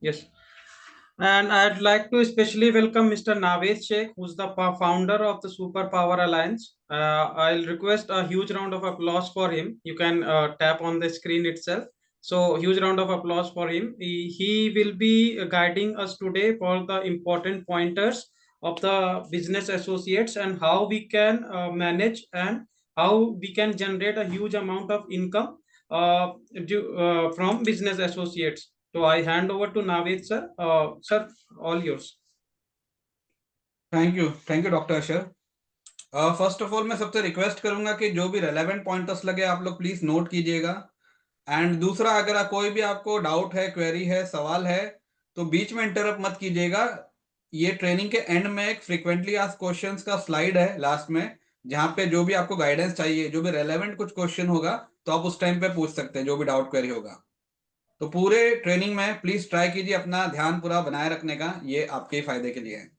Yes. And I'd like to especially welcome Mr. Naveed Sheikh, who's the founder of the Superpower Alliance. I'll request a huge round of applause for him. You can tap on the screen itself. So, huge round of applause for him. He will be guiding us today for the important pointers of the business associates and how we can manage and how we can generate a huge amount of income from business associates. So I hand over to Naveed sir. Sir, all yours. Thank you doctor Asher. First of all मैं सबसे request करूंगा कि जो भी relevant pointers लगे आप लोग please note कीजिएगा। एंड दूसरा, अगर कोई भी आपको डाउट है, क्वेरी है, सवाल है, तो बीच में इंटरप्ट मत कीजिएगा। ये ट्रेनिंग के एंड में एक फ्रिक्वेंटली आस्क्ड क्वेश्चंस का स्लाइड है लास्ट में, जहां पे जो भी आपको गाइडेंस चाहिए, जो भी रेलेवेंट कुछ क्वेश्चन होगा तो आप उस टाइम पे पूछ सकते हैं, जो भी डाउट क्वेरी होगा। तो पूरे ट्रेनिंग में प्लीज ट्राई कीजिए अपना ध्यान पूरा बनाए रखने का, ये आपके ही फायदे के लिए है।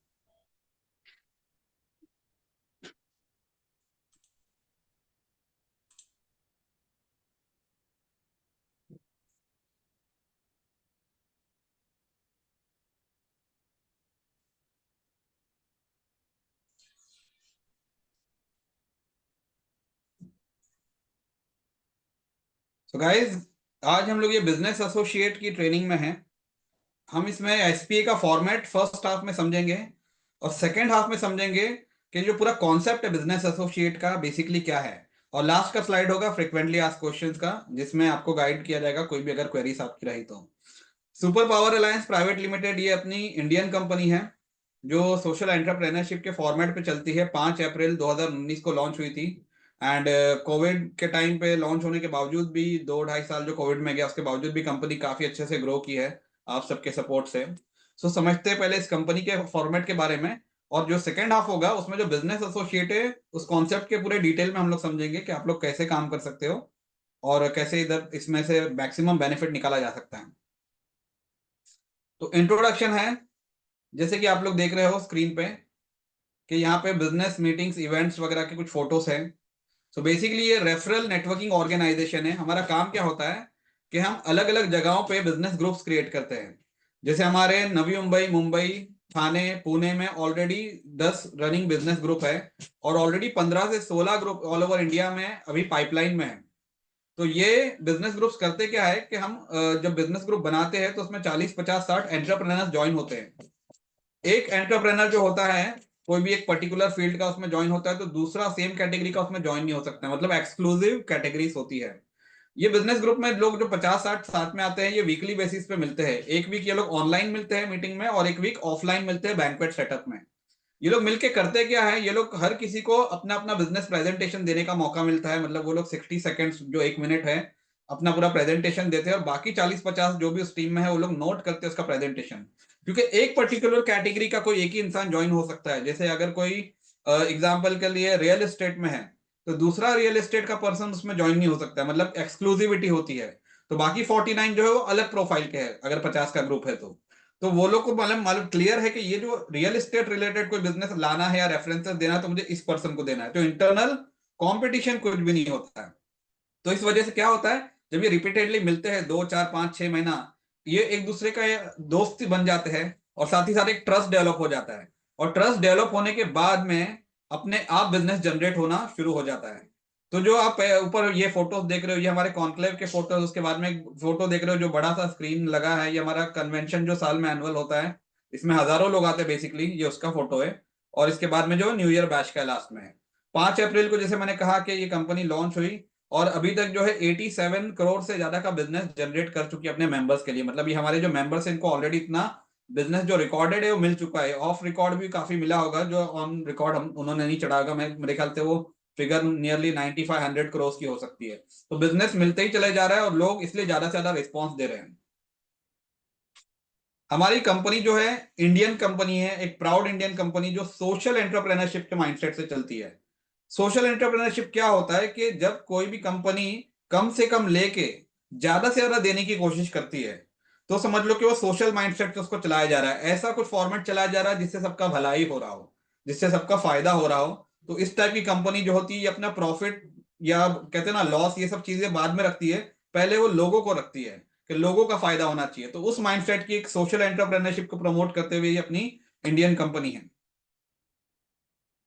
तो गाइज, आज हम लोग ये बिजनेस एसोसिएट की ट्रेनिंग में हैं। हम इसमें एसपीए का फॉर्मेट फर्स्ट हाफ में समझेंगे और सेकेंड हाफ में समझेंगे कि जो पूरा कॉन्सेप्ट है बिजनेस एसोसिएट का बेसिकली क्या है। और लास्ट का स्लाइड होगा फ्रिक्वेंटली आस्क्ड क्वेश्चंस का, जिसमें आपको गाइड किया जाएगा कोई भी अगर क्वेरीज आपकी रही तो। Super power alliance private limited ये अपनी इंडियन कंपनी है जो सोशल एंटरप्रेन्योरशिप के फॉर्मेट पे चलती है। 5 अप्रैल 2019 को लॉन्च हुई थी। एंड कोविड के टाइम पे लॉन्च होने के बावजूद भी, 2-2.5 साल जो कोविड में गया उसके बावजूद भी कंपनी काफी अच्छे से ग्रो की है आप सबके सपोर्ट से। सो समझते हैं पहले इस कंपनी के फॉर्मेट के बारे में, और जो सेकेंड हाफ होगा उसमें जो बिजनेस एसोसिएट है उस कॉन्सेप्ट के पूरे डिटेल में हम लोग समझेंगे कि आप लोग कैसे काम कर सकते हो और कैसे इधर इसमें से मैक्सिमम बेनिफिट निकाला जा सकता है। तो इंट्रोडक्शन है, जैसे कि आप लोग देख रहे हो स्क्रीन पे कि यहाँ पे बिजनेस मीटिंग्स इवेंट्स वगैरह के कुछ फोटोज हैं। सो बेसिकली ये रेफरल नेटवर्किंग ऑर्गेनाइजेशन है। हमारा काम क्या होता है कि हम अलग अलग जगहों पे बिजनेस ग्रुप्स क्रिएट करते हैं। जैसे हमारे नवी मुंबई, मुंबई, थाने, पुणे में ऑलरेडी 10 रनिंग बिजनेस ग्रुप है और ऑलरेडी 15 से 16 ग्रुप ऑल ओवर इंडिया में अभी पाइपलाइन में है। तो ये बिजनेस ग्रुप्स करते क्या है कि हम जब बिजनेस ग्रुप बनाते हैं तो उसमें 40, 50, 60 एंटरप्रेन्योर्स ज्वाइन होते हैं। एक एंटरप्रेनर जो होता है कोई भी एक पर्टिकुलर फील्ड का उसमें ज्वाइन होता है तो दूसरा सेम कैटेगरी का उसमें ज्वाइन नहीं हो सकता, मतलब एक्सक्लूसिव कैटेगरीज होती है। ये बिजनेस ग्रुप में लोग जो 50-60 साथ में आते हैं ये वीकली बेसिस पे मिलते हैं। एक वीक ये लोग ऑनलाइन मिलते हैं मीटिंग में और एक वीक ऑफलाइन मिलते हैं बैंक्वेट सेटअप में। ये लोग मिलके करते क्या है, ये लोग हर किसी को अपना अपना बिजनेस प्रेजेंटेशन देने का मौका मिलता है। मतलब वो लोग 60 सेकेंड्स जो 1 मिनट है अपना पूरा प्रेजेंटेशन देते हैं और बाकी 40-50 जो भी उस टीम में है वो लोग नोट करते हैं उसका प्रेजेंटेशन। क्योंकि एक पर्टिकुलर कैटेगरी का कोई एक ही इंसान ज्वाइन हो सकता है। जैसे अगर कोई एग्जाम्पल के लिए रियल एस्टेट में है तो दूसरा रियल एस्टेट का पर्सन उसमें ज्वाइन नहीं हो सकता, मतलब एक्सक्लूसिविटी होती है। तो बाकी 49 जो है वो अलग प्रोफाइल के है अगर 50 का ग्रुप है तो वो लोग को मालूम मालूम क्लियर है कि ये जो रियल एस्टेट रिलेटेड कोई बिजनेस लाना है या रेफरेंसेस देना है तो मुझे इस पर्सन को देना है। तो इंटरनल कंपटीशन कुछ भी नहीं होता है। तो इस वजह से क्या होता है, जब ये रिपीटेडली मिलते हैं 2, 4, 5, 6 महीना, ये एक दूसरे का दोस्ती बन जाते हैं और साथ ही साथ एक ट्रस्ट डेवलप हो जाता है। और ट्रस्ट डेवलप होने के बाद में अपने आप बिजनेस जनरेट होना शुरू हो जाता है। तो जो आप ऊपर ये फोटोज देख रहे हो ये हमारे कॉन्क्लेव के फोटोज, उसके बाद में एक फोटो देख रहे हो जो बड़ा सा स्क्रीन लगा है, ये हमारा कन्वेंशन जो साल में एनुअल होता है, इसमें हजारों लोग आते हैं बेसिकली, ये उसका फोटो है। और इसके बाद में जो न्यू ईयर बैच का लास्ट में है 5 अप्रैल को, जैसे मैंने कहा कि ये कंपनी लॉन्च हुई और अभी तक जो है 87 करोड़ से ज्यादा का बिजनेस जनरेट कर चुकी है अपने मेंबर्स के लिए। मतलब ये हमारे जो मेंबर्स हैं इनको ऑलरेडी इतना बिजनेस जो रिकॉर्डेड है वो मिल चुका है। ऑफ रिकॉर्ड भी काफी मिला होगा, जो ऑन रिकॉर्ड हम उन्होंने नहीं चढ़ा होगा। मैं मेरे ख्याल से वो फिगर नियरली 9500 करोड़ की हो सकती है। तो बिजनेस मिलते ही चले जा रहा है और लोग इसलिए ज्यादा से ज्यादा रिस्पॉन्स दे रहे हैं। हमारी कंपनी जो है इंडियन कंपनी है, एक प्राउड इंडियन कंपनी जो सोशल एंटरप्रेन्योरशिप के माइंडसेट से चलती है। सोशल एंटरप्रेन्योरशिप क्या होता है कि जब कोई भी कंपनी कम से कम लेके ज्यादा से ज्यादा देने की कोशिश करती है तो समझ लो कि वो सोशल माइंडसेट से उसको चलाया जा रहा है। ऐसा कुछ फॉर्मेट चलाया जा रहा है जिससे सबका भलाई हो रहा हो, जिससे सबका फायदा हो रहा हो। तो इस टाइप की कंपनी जो होती है ये अपना प्रॉफिट या कहते हैं ना लॉस, ये सब चीजें बाद में रखती है, पहले वो लोगों को रखती है कि लोगों का फायदा होना चाहिए। तो उस माइंडसेट की एक सोशल एंटरप्रेन्योरशिप को प्रमोट करते हुए ये अपनी इंडियन कंपनी है।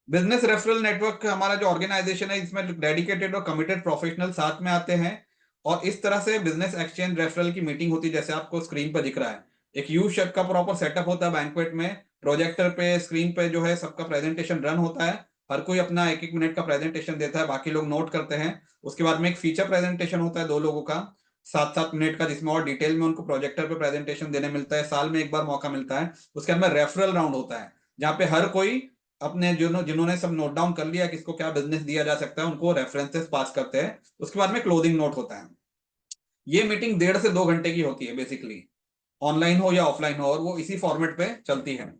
बिजनेस रेफरल नेटवर्क हमारा जो ऑर्गेनाइजेशन है, इसमें डेडिकेटेड और कमिटेड प्रोफेशनल साथ में आते हैं और इस तरह से बिजनेस एक्सचेंज रेफरल की मीटिंग होती है, जैसे आपको स्क्रीन पर दिख रहा है। एक यू शेप का प्रॉपर सेटअप होता है बैंक्वेट में, प्रोजेक्टर पे स्क्रीन पे जो है सबका प्रेजेंटेशन रन होता है, हर कोई अपना 1-1 मिनट का प्रेजेंटेशन देता है, बाकी लोग नोट करते हैं। उसके बाद में एक फीचर प्रेजेंटेशन होता है 2 लोगों का 7-7 मिनट का, जिसमें और डिटेल में उनको प्रोजेक्टर पे प्रेजेंटेशन देने मिलता है, साल में एक बार मौका मिलता है। उसके बाद में रेफरल राउंड होता है, जहां पे हर कोई अपने जिन्होंने सब नोट डाउन कर लिया किसको क्या बिजनेस दिया जा सकता है, उनको रेफरेंसेस पास करते हैं। उसके बाद में क्लोजिंग नोट होता है। ये मीटिंग 1.5 से 2 घंटे की होती है बेसिकली, ऑनलाइन हो या ऑफलाइन हो, और वो इसी फॉर्मेट पे चलती है।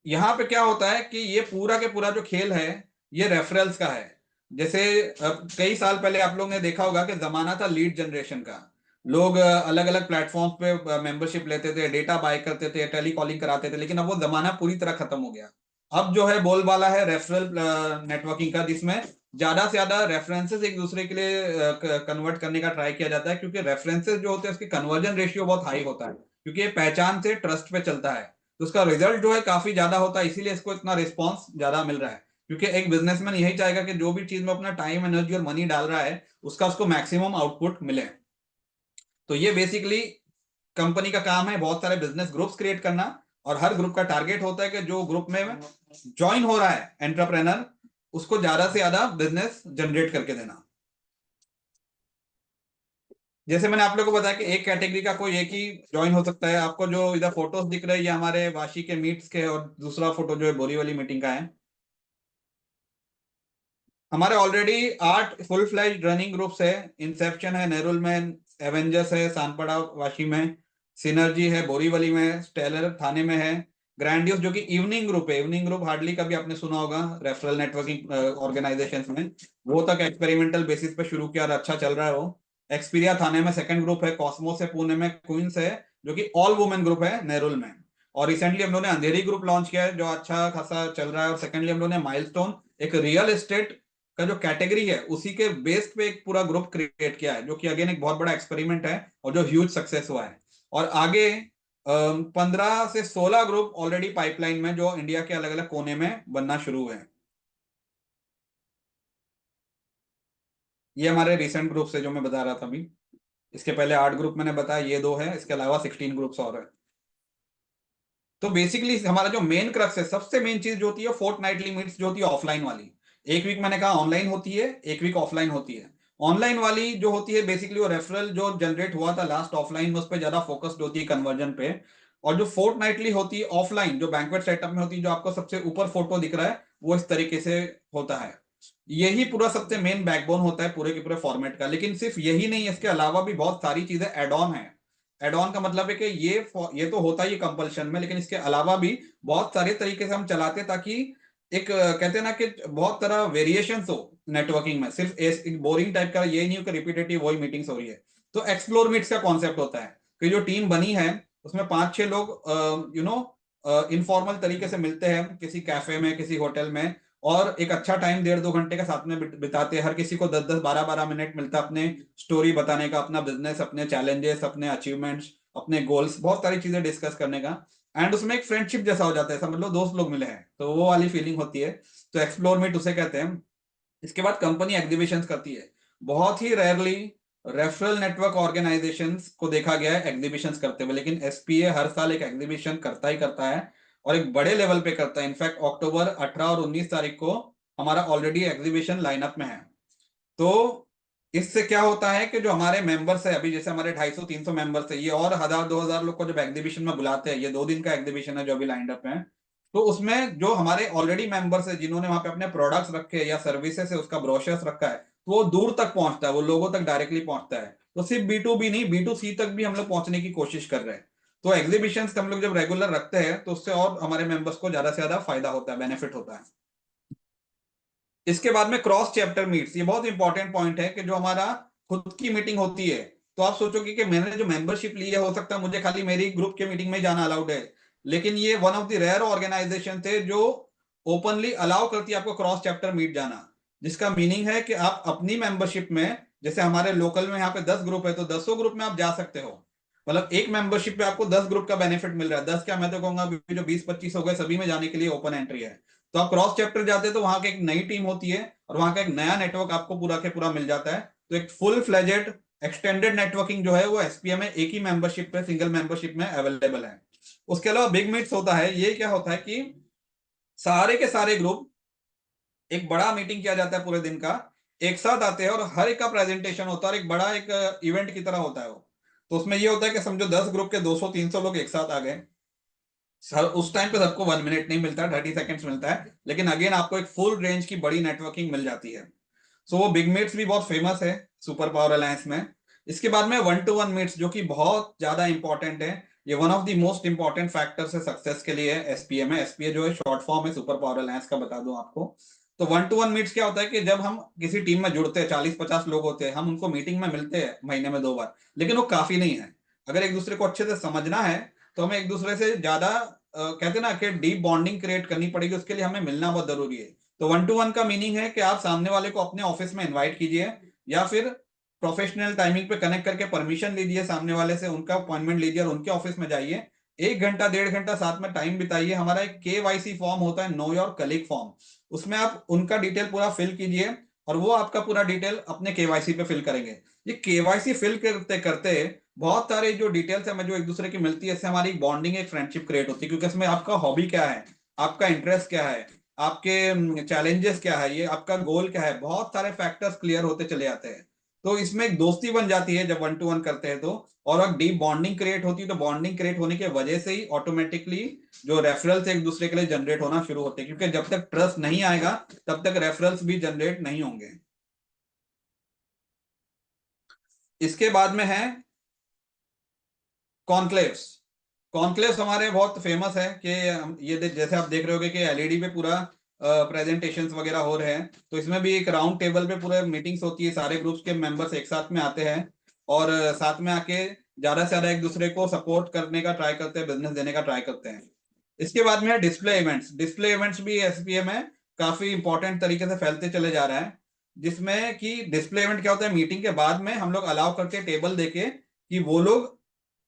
यहाँ पे क्या होता है कि ये पूरा के पूरा जो खेल है ये रेफरल्स का है। जैसे कई साल पहले आप लोग ने देखा होगा कि जमाना था लीड जनरेशन का। लोग अलग अलग प्लेटफॉर्म्स पे मेंबरशिप लेते थे, डेटा बाय करते थे, टेली कॉलिंग कराते थे, लेकिन अब वो जमाना पूरी तरह खत्म हो गया। अब जो है बोलबाला है रेफरल नेटवर्किंग का, जिसमें ज्यादा से ज्यादा रेफरेंसेस एक दूसरे के लिए कन्वर्ट करने का ट्राई किया जाता है, क्योंकि रेफरेंसेस जो होते हैं उसकी कन्वर्जन रेशियो बहुत हाई होता है, क्योंकि ये पहचान से ट्रस्ट पे चलता है। तो उसका रिजल्ट जो है काफी ज्यादा होता है, इसीलिए इसको इतना रिस्पॉन्स ज्यादा मिल रहा है, क्योंकि एक बिजनेसमैन यही चाहेगा कि जो भी चीज में अपना टाइम, एनर्जी और मनी डाल रहा है उसका उसको मैक्सिमम आउटपुट मिले। तो ये बेसिकली कंपनी का काम है, बहुत सारे बिजनेस ग्रुप्स क्रिएट करना, और हर ग्रुप का टारगेट होता है कि जो ग्रुप में ज्वाइन हो रहा है एंटरप्रेनर, उसको ज्यादा से ज्यादा बिजनेस जनरेट करके देना। जैसे मैंने आप लोगों को बताया कि एक कैटेगरी का कोई एक ही ज्वाइन हो सकता है। आपको जो इधर फोटोज दिख रहे हैं ये हमारे वाशी के मीट्स के, और दूसरा फोटो जो है बोरी वाली मीटिंग का है। हमारे already 8 full flash running groups है। इंसेप्शन है नेरुल में, एवेंजर्स है सानपड़ा वाशी में, सिनर्जी है बोरीवली में, स्टेलर थाने में है, ग्रैंडियस जो कि इवनिंग ग्रुप है। इवनिंग ग्रुप हार्डली कभी आपने सुना होगा रेफरल नेटवर्किंग ऑर्गेनाइजेशंस में, वो तक एक्सपेरिमेंटल बेसिस पे शुरू किया और अच्छा चल रहा है वो। एक्सपीरिया थाने में सेकंड ग्रुप है, कॉस्मोस है पुणे में, क्वींस है जो कि ऑल वुमेन ग्रुप है नेरुल में, और रिसेंटली हम लोगों ने अंधेरी ग्रुप लॉन्च किया है जो अच्छा खासा चल रहा है। और सेकेंडली हम लोगों ने माइलस्टोन, एक रियल एस्टेट का जो कैटेगरी है उसी के बेस पे एक पूरा ग्रुप क्रिएट किया है, जो कि अगेन एक बहुत बड़ा एक्सपेरिमेंट है और जो ह्यूज सक्सेस हुआ है। और आगे 15 से 16 ग्रुप ऑलरेडी पाइपलाइन में जो इंडिया के अलग अलग कोने में बनना शुरू हुए हैं। ये हमारे रिसेंट ग्रुप से जो मैं बता रहा था अभी, इसके पहले 8 ग्रुप मैंने बताया, ये 2 है, इसके अलावा 16 ग्रुप्स और है। तो बेसिकली हमारा जो मेन क्रक्स है, सबसे मेन चीज जो होती है फोर्टनाइटली मीट्स जो होती है ऑफलाइन वाली। एक वीक मैंने कहा ऑनलाइन होती है, एक वीक ऑफलाइन होती है। ऑनलाइन वाली जो होती है बेसिकली वो रेफरल जो जनरेट हुआ था लास्ट ऑफलाइन में, उस पर ज्यादा फोकस्ड होती है कन्वर्जन पे। और जो फोर्टनाइटली होती है ऑफलाइन, जो बैंक्वेट सेटअप में होती है, जो आपको सबसे ऊपर फोटो दिख रहा है, वो इस तरीके से होता है। यही पूरा सबसे मेन बैकबोन होता है पूरे के पूरे फॉर्मेट का। लेकिन सिर्फ यही नहीं, इसके अलावा भी बहुत सारी चीजें एड ऑन है। एड ऑन का मतलब है कि ये तो होता ही कंपल्शन में, लेकिन इसके अलावा भी बहुत सारे तरीके से हम चलाते हैं, ताकि एक कहते हैं ना कि बहुत तरह वेरिएशंस हो नेटवर्किंग में। सिर्फ एक बोरिंग टाइप का ये नहीं हो कि रिपीटेटिव वही मीटिंग्स हो रही है। तो एक्सप्लोर मीट्स का कॉन्सेप्ट होता है कि जो टीम बनी है उसमें 5-6 लोग इनफॉर्मल तरीके से मिलते हैं किसी कैफे में, किसी होटल में, और एक अच्छा टाइम 1.5-2 घंटे का साथ में बिताते हैं। हर किसी को 10-10 12-12 मिनट मिलता है अपने स्टोरी बताने का, अपना बिजनेस, अपने चैलेंजेस, अपने अचीवमेंट्स, अपने गोल्स, बहुत सारी चीजें डिस्कस करने का। एंड उसमें एक फ्रेंडशिप जैसा हो जाता है, समझ लो दोस्त लोग मिले हैं, तो वो वाली फीलिंग होती है। तो एक्सप्लोर मीट उसे कहते हैं। इसके बाद कंपनी एग्जीबिशन करती है। बहुत ही रेयरली रेफरल नेटवर्क ऑर्गेनाइजेशंस को देखा गया है एग्जीबिशंस करते हुए, लेकिन एसपीए हर साल एक एग्जीबिशन करता ही करता है, और एक बड़े लेवल पे करता है। इनफैक्ट अक्टूबर 18 और 19 तारीख को हमारा ऑलरेडी एग्जीबिशन लाइनअप में है। तो इससे क्या होता है कि जो हमारे मेंबर्स है अभी, जैसे हमारे 250-300 मेंबर्स है, ये और 1000-2000 लोग को जब एग्जीबिशन में बुलाते हैं, ये 2 दिन का एग्जीबिशन है जो अभी लाइनअप है, तो उसमें जो हमारे ऑलरेडी मेंबर्स है जिन्होंने वहां पे अपने प्रोडक्ट्स रखे हैं या सर्विसेज है उसका ब्रोशर्स रखा है, तो वो दूर तक पहुंचता है, वो लोगों तक डायरेक्टली पहुंचता है। तो सिर्फ B2B नहीं, B2C तक भी हम लोग पहुंचने की कोशिश कर रहे हैं। तो एग्जीबिशन हम लोग जब रेगुलर रखते हैं तो उससे और हमारे मेंबर्स को ज्यादा से ज्यादा फायदा होता है, बेनिफिट होता है। इसके बाद में क्रॉस चैप्टर मीट्स, ये बहुत इंपॉर्टेंट पॉइंट है कि जो हमारा खुद की मीटिंग होती है, तो आप सोचोगे कि मैंने जो मेंबरशिप ली है, हो सकता है मुझे खाली मेरी ग्रुप के मीटिंग में जाना अलाउड है, लेकिन ये one of the rare organisation थे जो ओपनली अलाउ करती है आपको क्रॉस चैप्टर मीट जाना, जिसका मीनिंग है कि आप अपनी मेंबरशिप में, जैसे हमारे लोकल में यहाँ पे 10 ग्रुप है तो 10 ग्रुप में आप जा सकते हो। मतलब एक मेंबरशिप पे आपको 10 ग्रुप का बेनिफिट मिल रहा है। 10 क्या, मैं तो कहूंगा जो 20-25 हो गए सभी में जाने के लिए ओपन एंट्री है। तो आप क्रॉस चैप्टर जाते हैं तो वहां की एक नई टीम होती है और वहां का एक नया नेटवर्क आपको पूरा के पूरा मिल जाता है। तो एक फुल फ्लेजेड एक्सटेंडेड नेटवर्किंग जो है वो एसपीए में एक ही मेंबरशिप पे, सिंगल मेंबरशिप में अवेलेबल है। उसके अलावा बिग मीट्स होता है। ये क्या होता है कि सारे के सारे ग्रुप, एक बड़ा मीटिंग किया जाता है पूरे दिन का, एक साथ आते हैं और हर एक का प्रेजेंटेशन होता है और एक बड़ा एक इवेंट की तरह होता है वो। तो उसमें ये होता है कि समझो 10 ग्रुप के 200-300 लोग एक साथ आ गए। सर उस टाइम पे सबको 1 मिनट नहीं मिलता, 30 सेकेंड्स मिलता है, लेकिन अगेन आपको एक फुल रेंज की बड़ी नेटवर्किंग मिल जाती है। सो वो बिग मीट्स भी बहुत फेमस है सुपर पावर अलायंस में। इसके बाद में 1-to-1 मीट्स, जो कि बहुत ज्यादा इंपॉर्टेंट है। ये one of the most important factors है सक्सेस के लिए एसपीए में। एसपीए जो है शॉर्ट फॉर्म है सुपर पावर अलायंस का, बता दूं आपको। तो 1-to-1 मीट्स क्या होता है कि जब हम किसी टीम में जुड़ते हैं, 40-50 लोग होते हैं, हम उनको मीटिंग में मिलते हैं महीने में 2 बार, लेकिन वो काफी नहीं है। अगर एक दूसरे को अच्छे से समझना है तो हमें एक दूसरे से ज्यादा कहते हैं ना कि डीप बॉन्डिंग क्रिएट करनी पड़ेगी। उसके लिए हमें मिलना बहुत जरूरी है। तो 1-to-1 का मीनिंग है कि आप सामने वाले को अपने ऑफिस में इनवाइट कीजिए या फिर प्रोफेशनल टाइमिंग पे कनेक्ट करके परमिशन लीजिए सामने वाले से, उनका अपॉइंटमेंट लीजिए और उनके ऑफिस में जाइए। 1 घंटा 1.5 घंटा साथ में टाइम बिताइए। हमारा एक केवाईसी फॉर्म होता है, नो योर कलीग फॉर्म। उसमें आप उनका डिटेल पूरा फिल कीजिए और वो आपका पूरा डिटेल अपने केवाईसी पे फिल करेंगे। ये केवाईसी फिल करते करते बहुत सारे जो डिटेल्स है हमें जो एक दूसरे की मिलती है, इससे हमारी बॉन्डिंग, एक फ्रेंडशिप क्रिएट होती है। क्योंकि इसमें आपका हॉबी क्या है, आपका इंटरेस्ट क्या है, आपके चैलेंजेस क्या है, ये आपका गोल क्या है, बहुत सारे फैक्टर्स क्लियर होते चले जाते हैं। तो इसमें एक दोस्ती बन जाती है जब 1-to-1 करते हैं तो। और अब डीप बॉन्डिंग क्रिएट होती है। तो बॉन्डिंग क्रिएट होने की वजह से ही ऑटोमेटिकली जो रेफरल्स एक दूसरे के लिए जनरेट होना शुरू होते हैं। क्योंकि जब तक ट्रस्ट नहीं आएगा तब तक रेफरल्स भी जनरेट नहीं होंगे। इसके बाद में है कॉन्क्लेव्स। कॉन्क्लेव्स हमारे बहुत फेमस है कि ये जैसे आप देख रहे होगे कि एलईडी पे पूरा प्रेजेंटेशंस वगैरह हो रहे हैं। तो इसमें भी एक राउंड टेबल पे पूरे मीटिंग्स होती है, सारे ग्रुप्स के मेंबर्स एक साथ में आते हैं और साथ में आके ज्यादा से ज्यादा एक दूसरे को सपोर्ट करने का ट्राई करते हैं, बिजनेस देने का ट्राई करते हैं। इसके बाद में है डिस्प्ले इवेंट्स। डिस्प्ले इवेंट्स भी एसपीए में काफी इंपॉर्टेंट तरीके से फैलते चले जा रहा है। जिसमें कि डिस्प्ले इवेंट क्या होता है, मीटिंग के बाद में हम लोग अलाउ करके टेबल देके कि वो लोग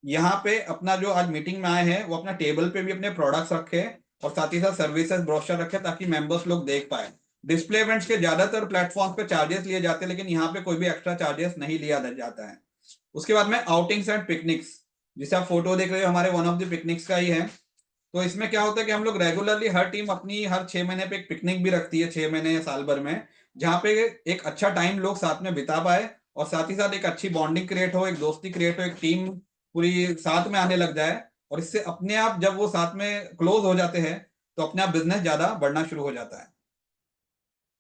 यहाँ पे अपना जो आज मीटिंग में आए हैं वो अपना टेबल पे भी अपने प्रोडक्ट्स रखे और साथ ही साथ सर्विसेज ब्रोशर रखे ताकि मेंबर्स लोग देख पाए। डिस्प्ले इवेंट्स के ज्यादातर प्लेटफॉर्म पे चार्जेस लिए जाते हैं, लेकिन यहाँ पे कोई भी एक्स्ट्रा चार्जेस नहीं लिया जाता है। उसके बाद में आउटिंग्स एंड पिकनिक्स, जिसे आप फोटो देख रहे हो हमारे वन ऑफ द पिकनिक्स का ही है। तो इसमें क्या होता है कि हम लोग रेगुलरली हर टीम अपनी हर 6 महीने पे एक पिकनिक भी रखती है, 6 महीने या साल भर में, जहाँ पे एक अच्छा टाइम लोग साथ में बिता पाए और साथ ही साथ एक अच्छी बॉन्डिंग क्रिएट हो, एक दोस्ती क्रिएट हो, एक टीम पूरी साथ में आने लग जाए। और इससे अपने आप जब वो साथ में क्लोज हो जाते हैं तो अपने आप बिजनेस ज्यादा बढ़ना शुरू हो जाता है।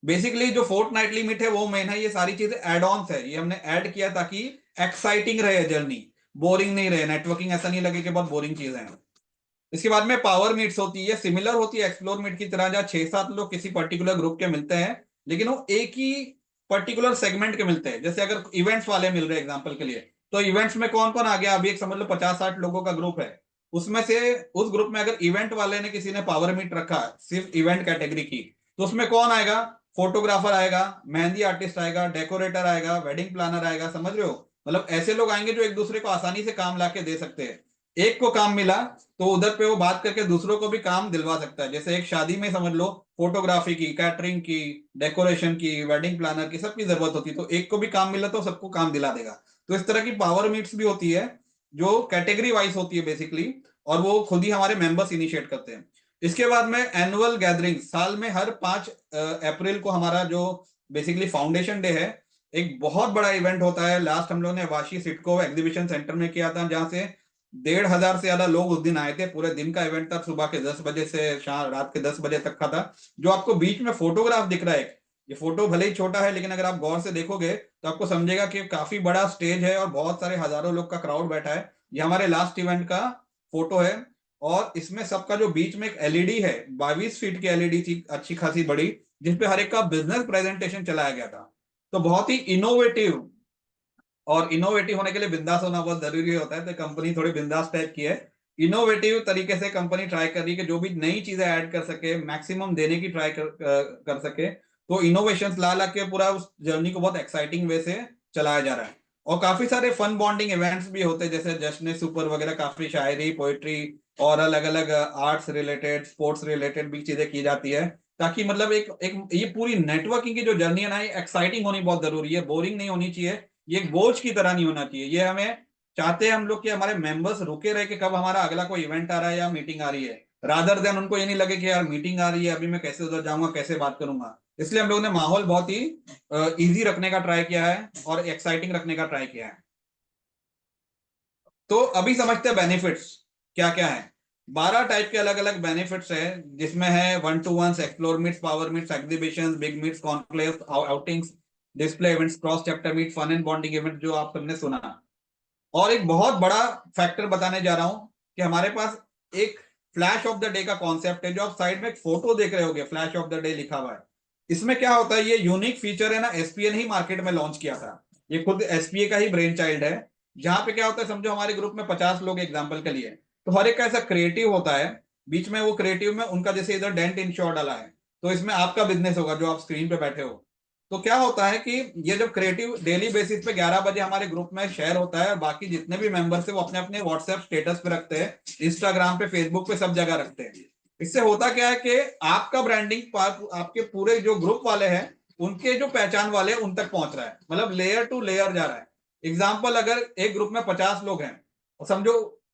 बेसिकली जो फोर्ट नाइटली मीट है वो मेन है। ये सारी चीजें एड ऑन्स है, ये हमने ऐड किया ताकि एक्साइटिंग रहे जर्नी, बोरिंग नहीं रहे, नेटवर्किंग ऐसा नहीं लगे कि बहुत बोरिंग चीजें हैं। इसके बाद में पावर मीट्स होती है, सिमिलर होती है एक्सप्लोर मीट की तरह, जहाँ 6-7 लोग किसी पर्टिकुलर ग्रुप के मिलते हैं, लेकिन वो एक ही पर्टिकुलर सेगमेंट के मिलते हैं। जैसे अगर इवेंट्स वाले मिल रहे हैं एग्जांपल के लिए, तो इवेंट्स में कौन कौन आ गया, अभी एक समझ लो 50-60 लोगों का ग्रुप है। उसमें से उस ग्रुप में अगर इवेंट वाले ने किसी ने पावर मीट रखा सिर्फ इवेंट कैटेगरी की, तो उसमें कौन आएगा, फोटोग्राफर आएगा, मेहंदी आर्टिस्ट आएगा, डेकोरेटर आएगा, वेडिंग प्लानर आएगा। समझ रहे हो, मतलब ऐसे लोग आएंगे जो एक दूसरे को आसानी से काम ला के दे सकते हैं। एक को काम मिला तो उधर पे वो बात करके दूसरों को भी काम दिलवा सकता है। जैसे एक शादी में समझ लो फोटोग्राफी की, कैटरिंग की, डेकोरेशन की, वेडिंग प्लानर की, सबकी जरूरत होती है। तो एक को भी काम मिला तो सबको काम दिला देगा। तो इस तरह की पावर मीट्स भी होती है जो कैटेगरी वाइज होती है बेसिकली, और वो खुद ही हमारे मेंबर्स इनिशिएट करते हैं। इसके बाद में एनुअल गैदरिंग, साल में हर 5 अप्रैल को हमारा जो बेसिकली फाउंडेशन डे है, एक बहुत बड़ा इवेंट होता है। लास्ट हम लोग ने वाशी सिडको एग्जीबिशन सेंटर में किया था, जहां से 1,500 से ज्यादा लोग उस दिन आए थे। पूरे दिन का इवेंट था, सुबह के 10 बजे से शाम रात के 10 बजे तक का था। जो आपको बीच में फोटोग्राफ दिख रहा है, ये फोटो भले ही छोटा है लेकिन अगर आप गौर से देखोगे तो आपको समझेगा कि काफी बड़ा स्टेज है और बहुत सारे हजारों लोग का क्राउड बैठा है। ये हमारे लास्ट इवेंट का फोटो है। और इसमें सबका जो बीच में एक एलईडी है, 22 फीट की एलईडी थी, अच्छी खासी बड़ी, जिसपे हर एक का बिजनेस प्रेजेंटेशन चलाया गया था। तो बहुत ही इनोवेटिव, और इनोवेटिव होने के लिए बिंदास होना बहुत जरूरी होता है। तो कंपनी थोड़ी बिंदास टाइप की है, इनोवेटिव तरीके से कंपनी ट्राई कर रही है कि जो भी नई चीजें ऐड कर सके, मैक्सिमम देने की ट्राई कर सके। तो इनोवेशंस ला ला के पूरा उस जर्नी को बहुत एक्साइटिंग वे से चलाया जा रहा है। और काफी सारे फन बॉन्डिंग इवेंट्स भी होते हैं, जैसे जश्न सुपर वगैरह, काफी शायरी, पोएट्री और अलग अलग आर्ट्स रिलेटेड, स्पोर्ट्स रिलेटेड भी चीजें की जाती है, ताकि मतलब एक एक ये पूरी नेटवर्किंग की जो जर्नी है ना, ये एक्साइटिंग होनी बहुत जरूरी है, बोरिंग नहीं होनी चाहिए, ये एक बोझ की तरह नहीं होना चाहिए। ये हमें चाहते हैं हम लोग कि हमारे मेंबर्स रुके रहे कि कब हमारा अगला कोई इवेंट आ रहा है या मीटिंग आ रही है, रादर देन उनको ये नहीं लगे कि यार मीटिंग आ रही है, अभी मैं कैसे उधर जाऊंगा, कैसे बात करूंगा। इसलिए हम लोगों ने माहौल बहुत ही इजी रखने का ट्राई किया है और एक्साइटिंग रखने का ट्राई किया है। तो अभी समझते हैं बेनिफिट्स क्या क्या है। 12 टाइप के अलग अलग बेनिफिट्स है, जिसमें है 1-to-1, explore meets, power meets, exhibitions, big meets, conclave, outings, display events, cross chapter meet, fun and bonding event जो आप सबने सुना। और एक बहुत बड़ा फैक्टर बताने जा रहा हूं कि हमारे पास एक फ्लैश ऑफ द डे का कॉन्सेप्ट है, जो आप साइड में एक फोटो देख रहे होगे, फ्लैश ऑफ द डे लिखा हुआ है। इसमें क्या होता है, ये यूनिक फीचर है ना, एसपीए ने ही मार्केट में लॉन्च किया था, ये खुद एसपीए का ही ब्रेन चाइल्ड है। जहां पे क्या होता है, समझो हमारे ग्रुप में 50 लोग एग्जाम्पल के लिए, तो हर एक का ऐसा क्रिएटिव होता है, बीच में वो क्रिएटिव में उनका जैसे इधर डेंट इंश्योर डाला है, तो इसमें आपका बिजनेस होगा जो आप स्क्रीन पे बैठे हो। तो क्या होता है कि ये जब क्रिएटिव डेली बेसिस पे 11 बजे हमारे ग्रुप में शेयर होता है, और बाकी जितने भी मेंबर्स है वो अपने अपने व्हाट्सएप स्टेटस पे रखते हैं, इंस्टाग्राम पे, फेसबुक पे, सब जगह रखते हैं। इससे होता क्या है कि आपका ब्रांडिंग आपके पूरे जो ग्रुप वाले हैं, उनके जो पहचान वाले हैं उन तक पहुंच रहा है, मतलब लेयर टू लेयर जा रहा है। एग्जाम्पल, अगर एक ग्रुप में 50 लोग हैं, और समझो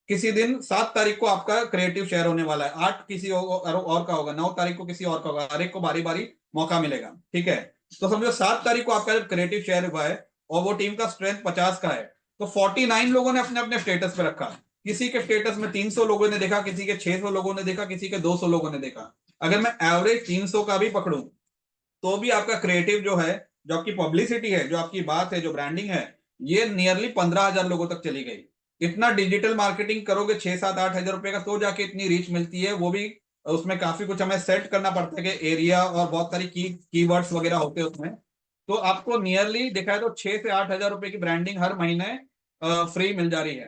किसी दिन 7 तारीख को आपका क्रिएटिव शेयर होने वाला है, 8 किसी और का होगा, 9 तारीख को किसी और का होगा, हर एक को बारी बारी मौका मिलेगा, ठीक है। तो समझो 7 तारीख को आपका जब क्रिएटिव शेयर हुआ है और वो टीम का स्ट्रेंथ 50 का है, तो 49 लोगों ने अपने अपने स्टेटस पे रखा। किसी के स्टेटस में 300 लोगों ने देखा, किसी के 600 लोगों ने देखा, किसी के 200 लोगों ने देखा। अगर मैं एवरेज 300 का भी पकड़ूं, तो भी आपका क्रिएटिव जो है, जो आपकी पब्लिसिटी है, जो आपकी बात है, जो ब्रांडिंग है, ये नियरली 15,000 लोगों तक चली गई। इतना डिजिटल मार्केटिंग करोगे 6-7-8 हजार रुपए का, तो जाके इतनी रीच मिलती है, वो भी उसमें काफी कुछ हमें सेट करना पड़ता है कि एरिया और बहुत सारी कीवर्ड्स वगैरह होते हैं उसमें। तो आपको नियरली देखा है तो 6 से 8 हजार रुपए की ब्रांडिंग हर महीने फ्री मिल जा रही है।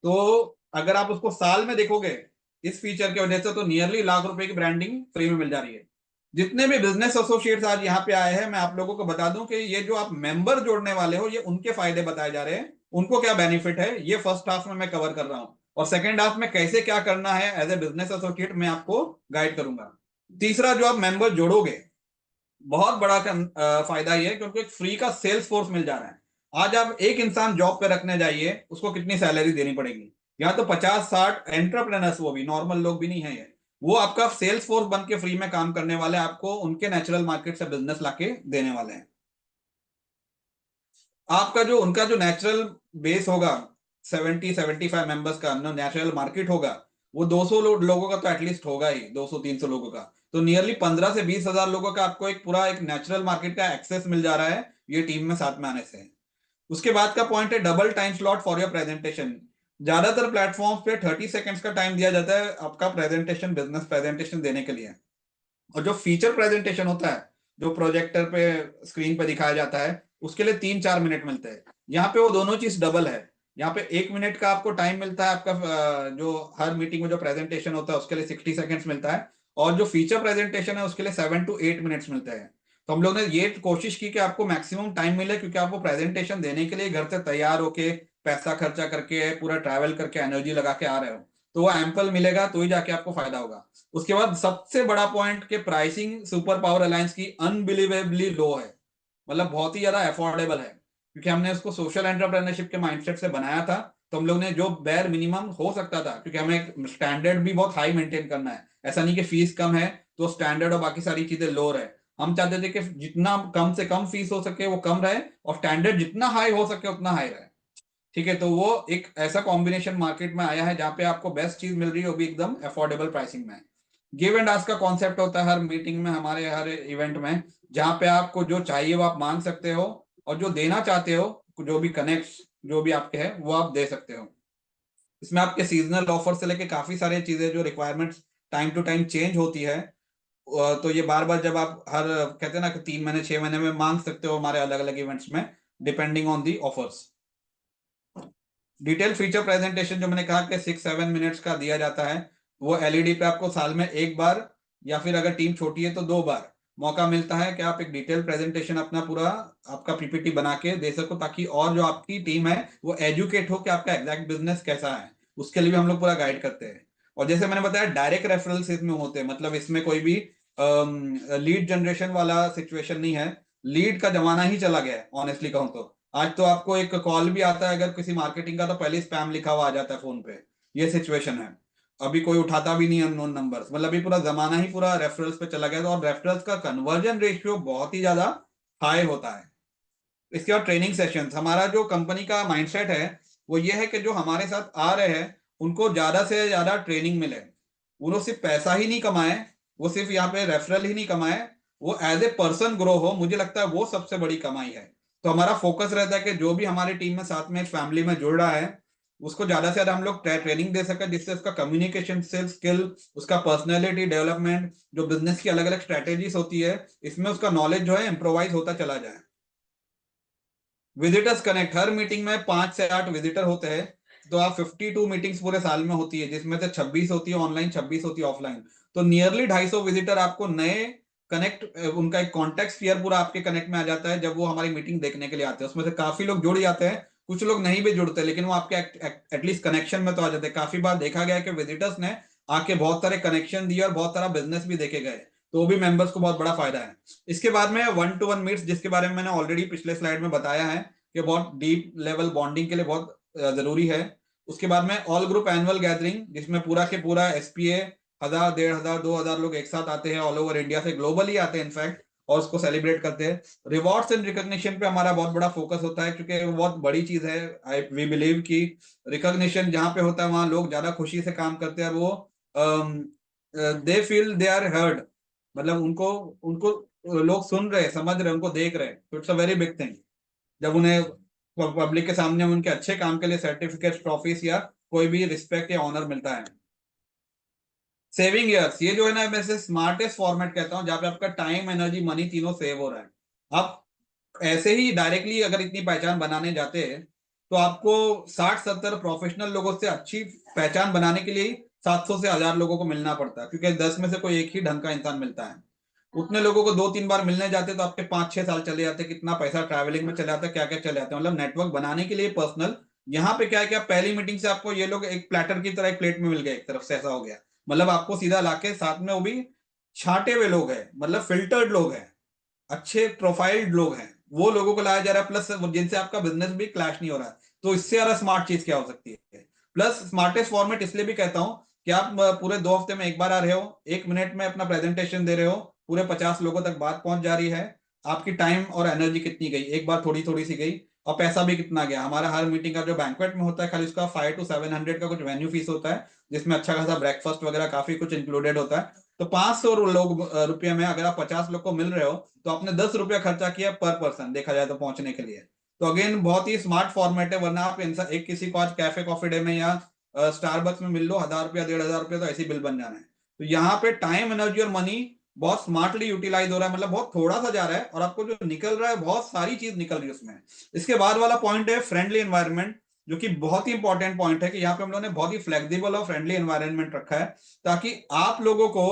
तो अगर आप उसको साल में देखोगे इस फीचर की वजह से, तो नियरली लाख रुपए की ब्रांडिंग फ्री में मिल जा रही है। जितने भी बिजनेस एसोसिएट्स आज यहाँ पे आए हैं, मैं आप लोगों को बता दूं कि ये जो आप मेंबर जोड़ने वाले हो, ये उनके फायदे बताए जा रहे हैं, उनको क्या बेनिफिट है, ये फर्स्ट हाफ में मैं कवर कर रहा हूं, और सेकंड हाफ में कैसे क्या करना है एज ए बिजनेस एसोसिएट मैं आपको गाइड करूंगा। तीसरा, जो आप मेंबर जोड़ोगे, बहुत बड़ा फायदा ये है क्योंकि एक फ्री का सेल्स फोर्स मिल जा रहा है। आज आप एक इंसान जॉब पे रखने जाइए, उसको कितनी सैलरी देनी पड़ेगी, यहाँ तो 50-60 एंटरप्रेनर्स, वो भी नॉर्मल लोग भी नहीं है ये, वो आपका सेल्स फोर्स बन के फ्री में काम करने वाले हैं, आपको उनके नेचुरल मार्केट से बिजनेस लाके देने वाले हैं। आपका जो उनका जो नेचुरल बेस होगा, 70-75 मेंबर्स का नेचुरल मार्केट होगा, वो 200 लोगों का तो एटलीस्ट होगा ही, 200-300 लोगों का। तो नियरली 15 से 20 हजार लोगों का आपको एक पूरा एक नेचुरल मार्केट का एक्सेस मिल जा रहा है, ये टीम में साथ में आने से। उसके बाद का पॉइंट है double time slot for your presentation. ज्यादातर प्लेटफॉर्म्स पे 30 सेकंड्स का टाइम दिया जाता है आपका प्रेजेंटेशन, बिजनेस प्रेजेंटेशन देने के लिए। और जो फीचर प्रेजेंटेशन होता है, जो प्रोजेक्टर पे स्क्रीन पे दिखाया जाता है, उसके लिए 3-4 मिनट मिलते हैं। यहाँ पे वो दोनों चीज डबल है। यहाँ पे 1 मिनट का आपको टाइम मिलता है, आपका जो हर मीटिंग में जो प्रेजेंटेशन होता है उसके लिए 60 सेकेंड्स मिलता है, और जो फीचर प्रेजेंटेशन है उसके लिए 7-8 मिनट्स मिलते हैं। तो हम लोग ने ये कोशिश की कि आपको मैक्सिमम टाइम मिले, क्योंकि आपको प्रेजेंटेशन देने के लिए घर से तैयार होके, पैसा खर्चा करके, पूरा ट्रैवल करके, एनर्जी लगा के आ रहे हो, तो वो एम्पल मिलेगा तो ही जाके आपको फायदा होगा। उसके बाद सबसे बड़ा पॉइंट के प्राइसिंग सुपर पावर अलायंस की अनबिलीवेबली लो है, मतलब बहुत ही ज्यादा अफोर्डेबल है, क्योंकि हमने उसको सोशल एंटरप्रेन्योरशिप के माइंडसेट से बनाया था। तो हम लोग ने जो बेयर मिनिमम हो सकता था, क्योंकि हमें एक स्टैंडर्ड भी बहुत हाई मेंटेन करना है, ऐसा नहीं कि फीस कम है तो स्टैंडर्ड और बाकी सारी चीजें लो रहे। हम चाहते थे कि जितना कम से कम फीस हो सके वो कम रहे, और स्टैंडर्ड जितना हाई हो सके उतना हाई रहे, ठीक है। तो वो एक ऐसा कॉम्बिनेशन मार्केट में आया है जहां पे आपको बेस्ट चीज मिल रही है, वो भी एकदम अफोर्डेबल प्राइसिंग में। गिव एंड आस्क का कॉन्सेप्ट होता है हर मीटिंग में, हमारे हर इवेंट में, जहां पे आपको जो चाहिए वो आप मांग सकते हो, और जो देना चाहते हो, जो भी कनेक्ट जो भी आपके हैं वो आप दे सकते हो। इसमें आपके सीजनल ऑफर से लेके काफी सारी चीजें, जो requirements time to time change होती है, तो ये बार बार जब आप हर कहते हैं ना कि 3 महीने 6 महीने में मांग सकते हो हमारे अलग अलग इवेंट्स में, depending on the offers. Detail feature presentation जो मैंने कहा कि 6-7 मिनट्स का दिया जाता है, वो एलईडी पे आपको साल में एक बार, या फिर अगर टीम छोटी है तो 2 बार मौका मिलता है कि आप एक डिटेल प्रेजेंटेशन अपना पूरा आपका पीपीटी बना के दे सको, ताकि और जो आपकी टीम है वो एजुकेट हो कि आपका एग्जैक्ट बिजनेस कैसा है। उसके लिए भी हम लोग पूरा गाइड करते हैं। और जैसे मैंने बताया, डायरेक्ट रेफरल्स इसमें होते हैं, मतलब इसमें कोई भी लीड जनरेशन वाला सिचुएशन नहीं है। लीड का जमाना ही चला गया है ऑनेस्टली कहूँ तो। आज तो आपको एक कॉल भी आता है अगर किसी मार्केटिंग का, तो पहले स्पैम लिखा हुआ आ जाता है फोन पे। ये सिचुएशन है। अभी कोई उठाता भी नहीं अननोन नंबर्स, मतलब अभी पूरा जमाना ही पूरा रेफरल्स पे चला गया। और रेफरल्स का कन्वर्जन रेशियो बहुत ही ज्यादा हाई होता है। इसके बाद ट्रेनिंग सेशंस, हमारा जो कंपनी का माइंडसेट है वो ये है कि जो हमारे साथ आ रहे हैं उनको ज्यादा से ज्यादा ट्रेनिंग मिले। वो सिर्फ पैसा ही नहीं कमाए, वो सिर्फ यहाँ पे रेफरल ही नहीं कमाए, वो एज ए पर्सन ग्रो हो। मुझे लगता है वो सबसे बड़ी कमाई है। तो हमारा फोकस रहता है कि जो भी हमारी टीम में साथ में फैमिली में जुड़ रहा है उसको ज्यादा से ज्यादा हम लोग ट्रेनिंग दे सके, जिससे उसका कम्युनिकेशन स्किल, उसका पर्सनैलिटी डेवलपमेंट, जो बिजनेस की अलग अलग स्ट्रेटेजीज होती है, इसमें उसका नॉलेज जो है इम्प्रोवाइज होता चला जाए। विजिटर्स कनेक्ट, हर मीटिंग में 5 से 8 विजिटर होते हैं। तो आप 52 मीटिंग्स पूरे साल में होती है, जिसमें से 26 होती है ऑनलाइन, 26 होती है ऑफलाइन। तो नियरली 250 विजिटर आपको नए कनेक्ट, उनका एक कॉन्टेक्ट स्फीयर पूरा आपके कनेक्ट में आ जाता है जब वो हमारी मीटिंग देखने के लिए आते हैं। उसमें से काफी लोग जुड़ जाते हैं, कुछ लोग नहीं भी जुड़ते, लेकिन वो आपके एटलीस्ट कनेक्शन में तो आ जाते हैं। काफी बार देखा गया है कि विजिटर्स ने आके बहुत सारे कनेक्शन दिए और बहुत सारा बिजनेस भी देखे गए। तो वो भी मेंबर्स को बहुत बड़ा फायदा है। इसके बाद में 1-to-1 मीट्स, जिसके बारे में मैंने ऑलरेडी पिछले स्लाइड में बताया है कि बहुत डीप लेवल बॉन्डिंग के लिए बहुत जरूरी है। उसके बाद में ऑल ग्रुप एनुअल गैदरिंग, जिसमें पूरा के पूरा एसपीए 1000, 1500, 2000 लोग एक साथ आते हैं, ऑल ओवर इंडिया से, ग्लोबली आते हैं इनफैक्ट, और उसको सेलिब्रेट करते हैं। रिवॉर्ड्स एंड रिकॉग्निशन पे हमारा बहुत बड़ा फोकस होता है, क्योंकि वो बहुत बड़ी चीज है। आई वी बिलीव कि रिकॉग्निशन जहां पे होता है वहां लोग ज्यादा खुशी से काम करते हैं, और वो they feel they are heard, मतलब उनको उनको लोग सुन रहे, समझ रहे, उनको देख रहे। तो it's a very big thing जब उन्हें पब्लिक के सामने उनके अच्छे काम के लिए सर्टिफिकेट, ट्रॉफीज या कोई भी रिस्पेक्ट या ऑनर मिलता है। सेविंग ईयर्स, ये जो है ना, मैं इसे स्मार्टेस्ट फॉर्मेट कहता हूं, जहां पे आपका टाइम, एनर्जी, मनी तीनों सेव हो रहा है। आप ऐसे ही डायरेक्टली अगर इतनी पहचान बनाने जाते हैं तो आपको 60-70 प्रोफेशनल लोगों से अच्छी पहचान बनाने के लिए 700 से 1000 लोगों को मिलना पड़ता है, क्योंकि 10 में से कोई एक ही ढंग का इंसान मिलता है। उतने लोगों को 2-3 बार मिलने जाते तो आपके 5-6 साल चले जाते, कितना पैसा ट्रैवलिंग में चले जाता, क्या क्या चले जाते, मतलब नेटवर्क बनाने के लिए पर्सनल। यहाँ पे क्या है कि आप पहली मीटिंग से आपको ये लोग एक प्लेटर की तरह एक प्लेट में मिल गए, एक तरफ से ऐसा हो गया। मतलब आपको सीधा लाके साथ में, वो भी छांटे हुए लोग हैं, मतलब फिल्टर्ड लोग हैं, अच्छे प्रोफाइल्ड लोग हैं, वो लोगों को लाया जा रहा है, प्लस जिनसे आपका बिजनेस भी क्लैश नहीं हो रहा है। तो इससे ज्यादा स्मार्ट चीज क्या हो सकती है। प्लस स्मार्टेस्ट फॉर्मेट इसलिए भी कहता हूं कि आप पूरे 2 हफ्ते में एक बार आ रहे हो, 1 मिनट में अपना प्रेजेंटेशन दे रहे हो, पूरे 50 लोगों तक बात पहुंच जा रही है। आपकी टाइम और एनर्जी कितनी गई, एक बार थोड़ी थोड़ी सी गई, और पैसा भी कितना गया। हमारा हर मीटिंग का जो बैंक्वेट में होता है, खाली उसका 500-700 का कुछ वेन्यू फीस होता है, जिसमें अच्छा खासा ब्रेकफास्ट वगैरह काफी कुछ इंक्लूडेड होता है। तो 500 लोग रुपये में अगर आप 50 लोग को मिल रहे हो, तो आपने 10 रुपया खर्चा किया पर पर्सन, देखा जाए तो पहुंचने के लिए। तो अगेन बहुत ही स्मार्ट फॉर्मेट है, वरना आप एक किसी को आज कैफे कॉफी डे में या स्टारबक्स में मिल लो, 1000 रुपया 1500 रुपया तो ऐसे बिल बन जाना है। तो यहाँ पे टाइम, एनर्जी और मनी बहुत स्मार्टली यूटिलाइज हो रहा है, मतलब बहुत थोड़ा सा जा रहा है, और आपको जो निकल रहा है बहुत सारी चीज निकल रही है उसमें। इसके बाद वाला पॉइंट है फ्रेंडली एनवायरनमेंट, जो कि बहुत ही इंपॉर्टेंट पॉइंट है कि यहाँ पे हम लोगों ने बहुत ही फ्लेक्सिबल और फ्रेंडली एनवायरनमेंट रखा है, ताकि आप लोगों को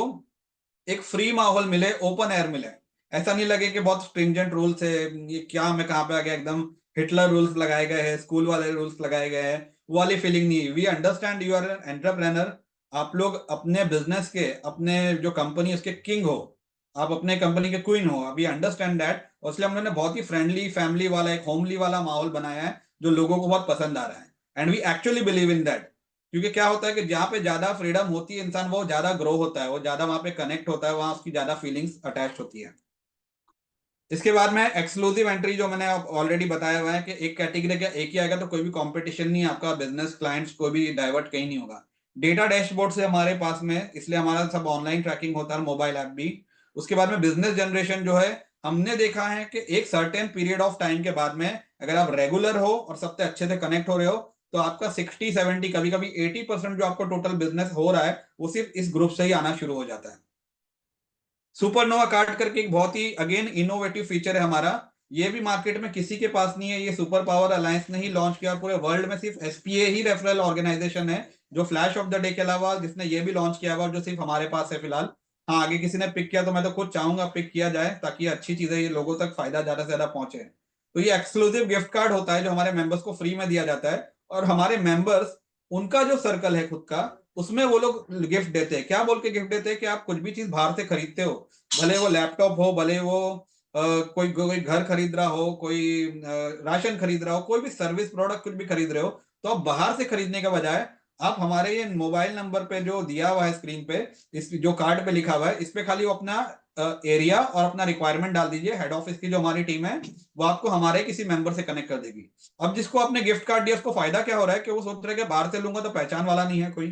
एक फ्री माहौल मिले, ओपन एयर मिले। ऐसा नहीं लगे कि बहुत स्ट्रिंजेंट रूल्स है, ये क्या मैं कहाँ पे आ गया, एकदम हिटलर रूल्स लगाए गए हैं, स्कूल वाले रूल्स लगाए गए हैं, वो वाली फीलिंग नहीं। We understand you are an entrepreneur, आप लोग अपने बिजनेस के, अपने जो कंपनी उसके किंग हो, आप अपने कंपनी के क्वीन हो, वी अंडरस्टैंड दैट। और इसलिए हम लोगों ने बहुत ही फ्रेंडली, फैमिली वाला, एक होमली वाला माहौल बनाया है, जो लोगों को बहुत पसंद आ रहा है। And we actually believe in that, क्योंकि क्या होता है कि जहां पे ज्यादा फ्रीडम होती है, इंसान वो ज्यादा ग्रो होता है, वो ज्यादा वहां पे कनेक्ट होता है, वहां उसकी ज्यादा फीलिंग्स अटैच होती है। इसके बाद में एक्सक्लूसिव एंट्री, जो मैंने ऑलरेडी बताया हुआ है कि एक कैटेगरी का एक ही आएगा, तो कोई भी कंपटीशन नहीं, आपका बिजनेस क्लाइंट्स कोई भी डाइवर्ट कहीं नहीं होगा। डेटा डैशबोर्ड से हमारे पास में, इसलिए हमारा सब ऑनलाइन ट्रैकिंग होता है, मोबाइल ऐप भी। उसके बाद में बिजनेस जनरेशन जो है, हमने देखा है कि एक सर्टेन पीरियड ऑफ टाइम के बाद में अगर आप रेगुलर हो और सबसे अच्छे से कनेक्ट हो रहे हो, तो आपका 60-70, कभी कभी 80% जो आपको टोटल बिजनेस हो रहा है, वो सिर्फ इस ग्रुप से ही आना शुरू हो जाता है। सुपरनोवा कार्ड करके एक बहुत ही अगेन इनोवेटिव फीचर है हमारा, ये भी मार्केट में किसी के पास नहीं है। ये सुपर पावर अलायंस ने ही लॉन्च किया, और पूरे वर्ल्ड में सिर्फ एसपीए ही रेफरल ऑर्गेनाइजेशन है जो फ्लैश ऑफ द डे के अलावा जिसने ये भी लॉन्च किया हुआ, जो सिर्फ हमारे पास है फिलहाल। हाँ, आगे किसी ने पिक किया तो मैं तो खुद चाहूंगा पिक किया जाए, ताकि अच्छी चीजें ये लोगों तक फायदा ज्यादा से ज्यादा पहुंचे। तो ये एक्सक्लूसिव गिफ्ट कार्ड होता है जो हमारे मेंबर्स को फ्री में दिया जाता है, और हमारे मेंबर्स, उनका जो सर्कल है खुद का, उसमें वो लोग गिफ्ट देते हैं। क्या बोल के गिफ्ट देते हैं कि आप कुछ भी चीज बाहर से खरीदते हो, भले वो लैपटॉप हो, भले वो कोई कोई घर खरीद रहा हो, कोई राशन खरीद रहा हो, कोई भी सर्विस प्रोडक्ट कुछ भी खरीद रहे हो, तो आप बाहर से खरीदने के बजाय आप हमारे ये मोबाइल नंबर पे जो दिया हुआ है स्क्रीन पे, इस जो कार्ड पे लिखा हुआ है, इस पे खाली वो अपना एरिया और अपना रिक्वायरमेंट डाल दीजिए। हेड ऑफिस की जो हमारी टीम है वो आपको हमारे किसी मेंबर से कनेक्ट कर देगी। अब जिसको आपने गिफ्ट कार्ड दिया उसको फायदा क्या हो रहा है कि वो सोच रहा है कि बाहर से लूंगा तो पहचान वाला नहीं है कोई,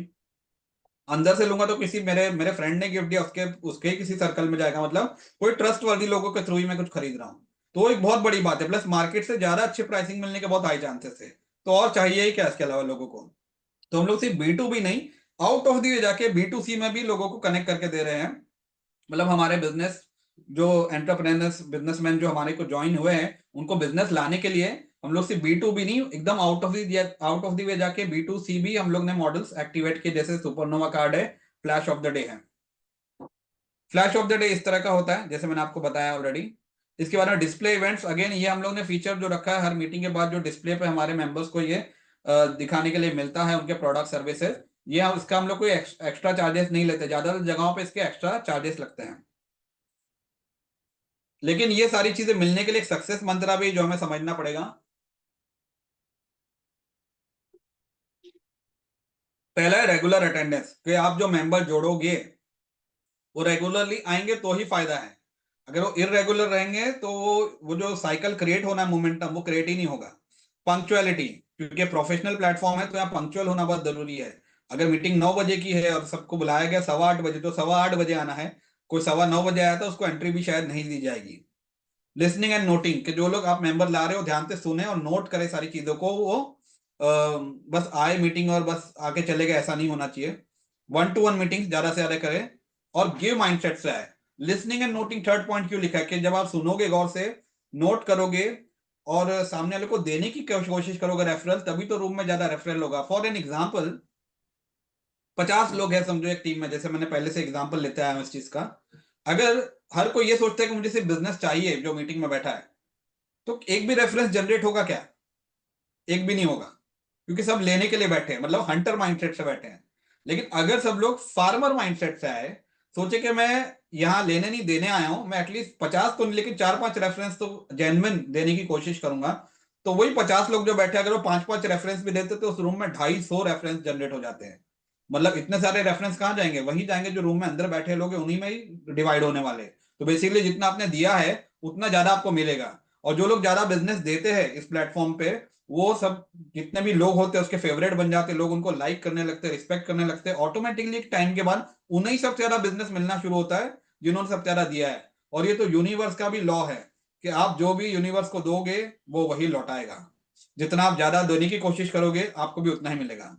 अंदर से लूंगा तो किसी मेरे मेरे फ्रेंड ने गिफ्ट दिया, उसके उसके ही किसी सर्कल में जाएगा, मतलब कोई ट्रस्ट वर्दी लोगों के थ्रू ही मैं कुछ खरीद रहा हूँ। तो एक बहुत बड़ी बात है, प्लस मार्केट से ज्यादा अच्छे प्राइसिंग मिलने के बहुत हाई चांसेस है। तो और चाहिए ही क्या इसके अलावा लोगों को। तो हम लोग सिर्फ बी टू बी नहीं, आउट ऑफ दी वे जाके बी टू सी में भी लोगों को कनेक्ट करके दे रहे हैं। मतलब हमारे बिजनेस जो एंटरप्रेन्योर्स बिजनेसमैन जो हमारे को ज्वाइन हुए हैं, उनको बिजनेस लाने के लिए हम लोग सिर्फ बी टू बी नहीं, एकदम आउट ऑफ द वे जाके बी टू सी भी हम लोग ने मॉडल्स एक्टिवेट किए, जैसे सुपरनोवा कार्ड है, फ्लैश ऑफ द डे है। फ्लैश ऑफ द डे इस तरह का होता है जैसे मैंने आपको बताया ऑलरेडी। इसके बाद में डिस्प्ले इवेंट्स, अगेन ये हम लोग ने फीचर जो रखा है, हर मीटिंग के बाद जो डिस्प्ले पे हमारे मेंबर्स को ये दिखाने के लिए मिलता है उनके प्रोडक्ट सर्विसेज, ये हम इसका हम लोग कोई एक्स्ट्रा चार्जेस नहीं लेते, ज्यादातर जगहों पे इसके एक्स्ट्रा चार्जेस लगते हैं। लेकिन ये सारी चीजें मिलने के लिए एक सक्सेस मंत्रा भी जो हमें समझना पड़ेगा। पहला है रेगुलर अटेंडेंस, कि आप जो मेंबर जोड़ोगे वो रेगुलरली आएंगे तो ही फायदा है। अगर वो इरेगुलर रहेंगे तो वो जो साइकिल क्रिएट होना है, मोमेंटम, वो क्रिएट ही नहीं होगा। पंक्चुअलिटी, क्योंकि प्रोफेशनल प्लेटफॉर्म है तो यहाँ पंक्चुअल होना बहुत जरूरी है। अगर मीटिंग 9 बजे की है और सबको बुलाया गया 8:15 बजे, तो 8:15 बजे आना है। कोई 9:15 आया था, उसको एंट्री भी शायद नहीं दी जाएगी। लिसनिंग एंड नोटिंग, कि जो लोग आप मेंबर ला रहे हो ध्यान से सुने और नोट करें सारी चीजों को, वो बस आए मीटिंग और बस आके चले गए, ऐसा नहीं होना चाहिए। 1-to-1 मीटिंग ज्यादा से ज्यादा करें, और गिव माइंडसेट से आए। Listening and noting third point क्यों लिखा है, कि जब आप सुनोगे गौर से, नोट करोगे और सामने वाले को देने की कोशिश करोगे रेफरल, तभी तो रूम में ज्यादा रेफरल होगा। फॉर एन एग्जाम्पल, 50 लोग हैं समझो एक टीम में, जैसे मैंने पहले से एग्जाम्पल लेते आया हूं इस चीज का। अगर हर कोई ये सोचता है कि मुझे सिर्फ बिजनेस चाहिए जो मीटिंग में बैठा है, तो एक भी रेफरेंस जनरेट होगा क्या? एक भी नहीं होगा, क्योंकि सब लेने के लिए बैठे हैं, मतलब हंटर माइंडसेट से बैठे हैं। लेकिन अगर सब लोग फार्मर माइंडसेट से आए, सोचे कि मैं यहाँ लेने नहीं देने आया हूं, मैं एटलीस्ट 50 तो नहीं लेकिन 4-5 रेफरेंस तो जेन्युइन देने की कोशिश करूंगा, तो वही 50 लोग जो बैठे, अगर वो 5-5 रेफरेंस भी देते तो उस रूम में 250 रेफरेंस जनरेट हो जाते हैं। मतलब इतने सारे रेफरेंस कहाँ जाएंगे? वहीं जाएंगे जो रूम में अंदर बैठे लोग हैं, उन्हीं में ही डिवाइड होने वाले। तो बेसिकली जितना आपने दिया है उतना ज्यादा आपको मिलेगा। और जो लोग ज्यादा बिजनेस देते हैं इस प्लेटफॉर्म पे, वो सब जितने भी लोग होते हैं उसके फेवरेट बन जाते हैं, लोग उनको लाइक करने लगते हैं, रिस्पेक्ट करने लगते हैं। ऑटोमेटिकली एक टाइम के बाद उन्हें ही सबसे ज्यादा बिजनेस मिलना शुरू होता है जिन्होंने सबसे ज्यादा दिया है। और ये तो यूनिवर्स का भी लॉ है कि आप जो भी यूनिवर्स को दोगे वो वही लौटाएगा। जितना आप ज्यादा देने की कोशिश करोगे आपको भी उतना ही मिलेगा।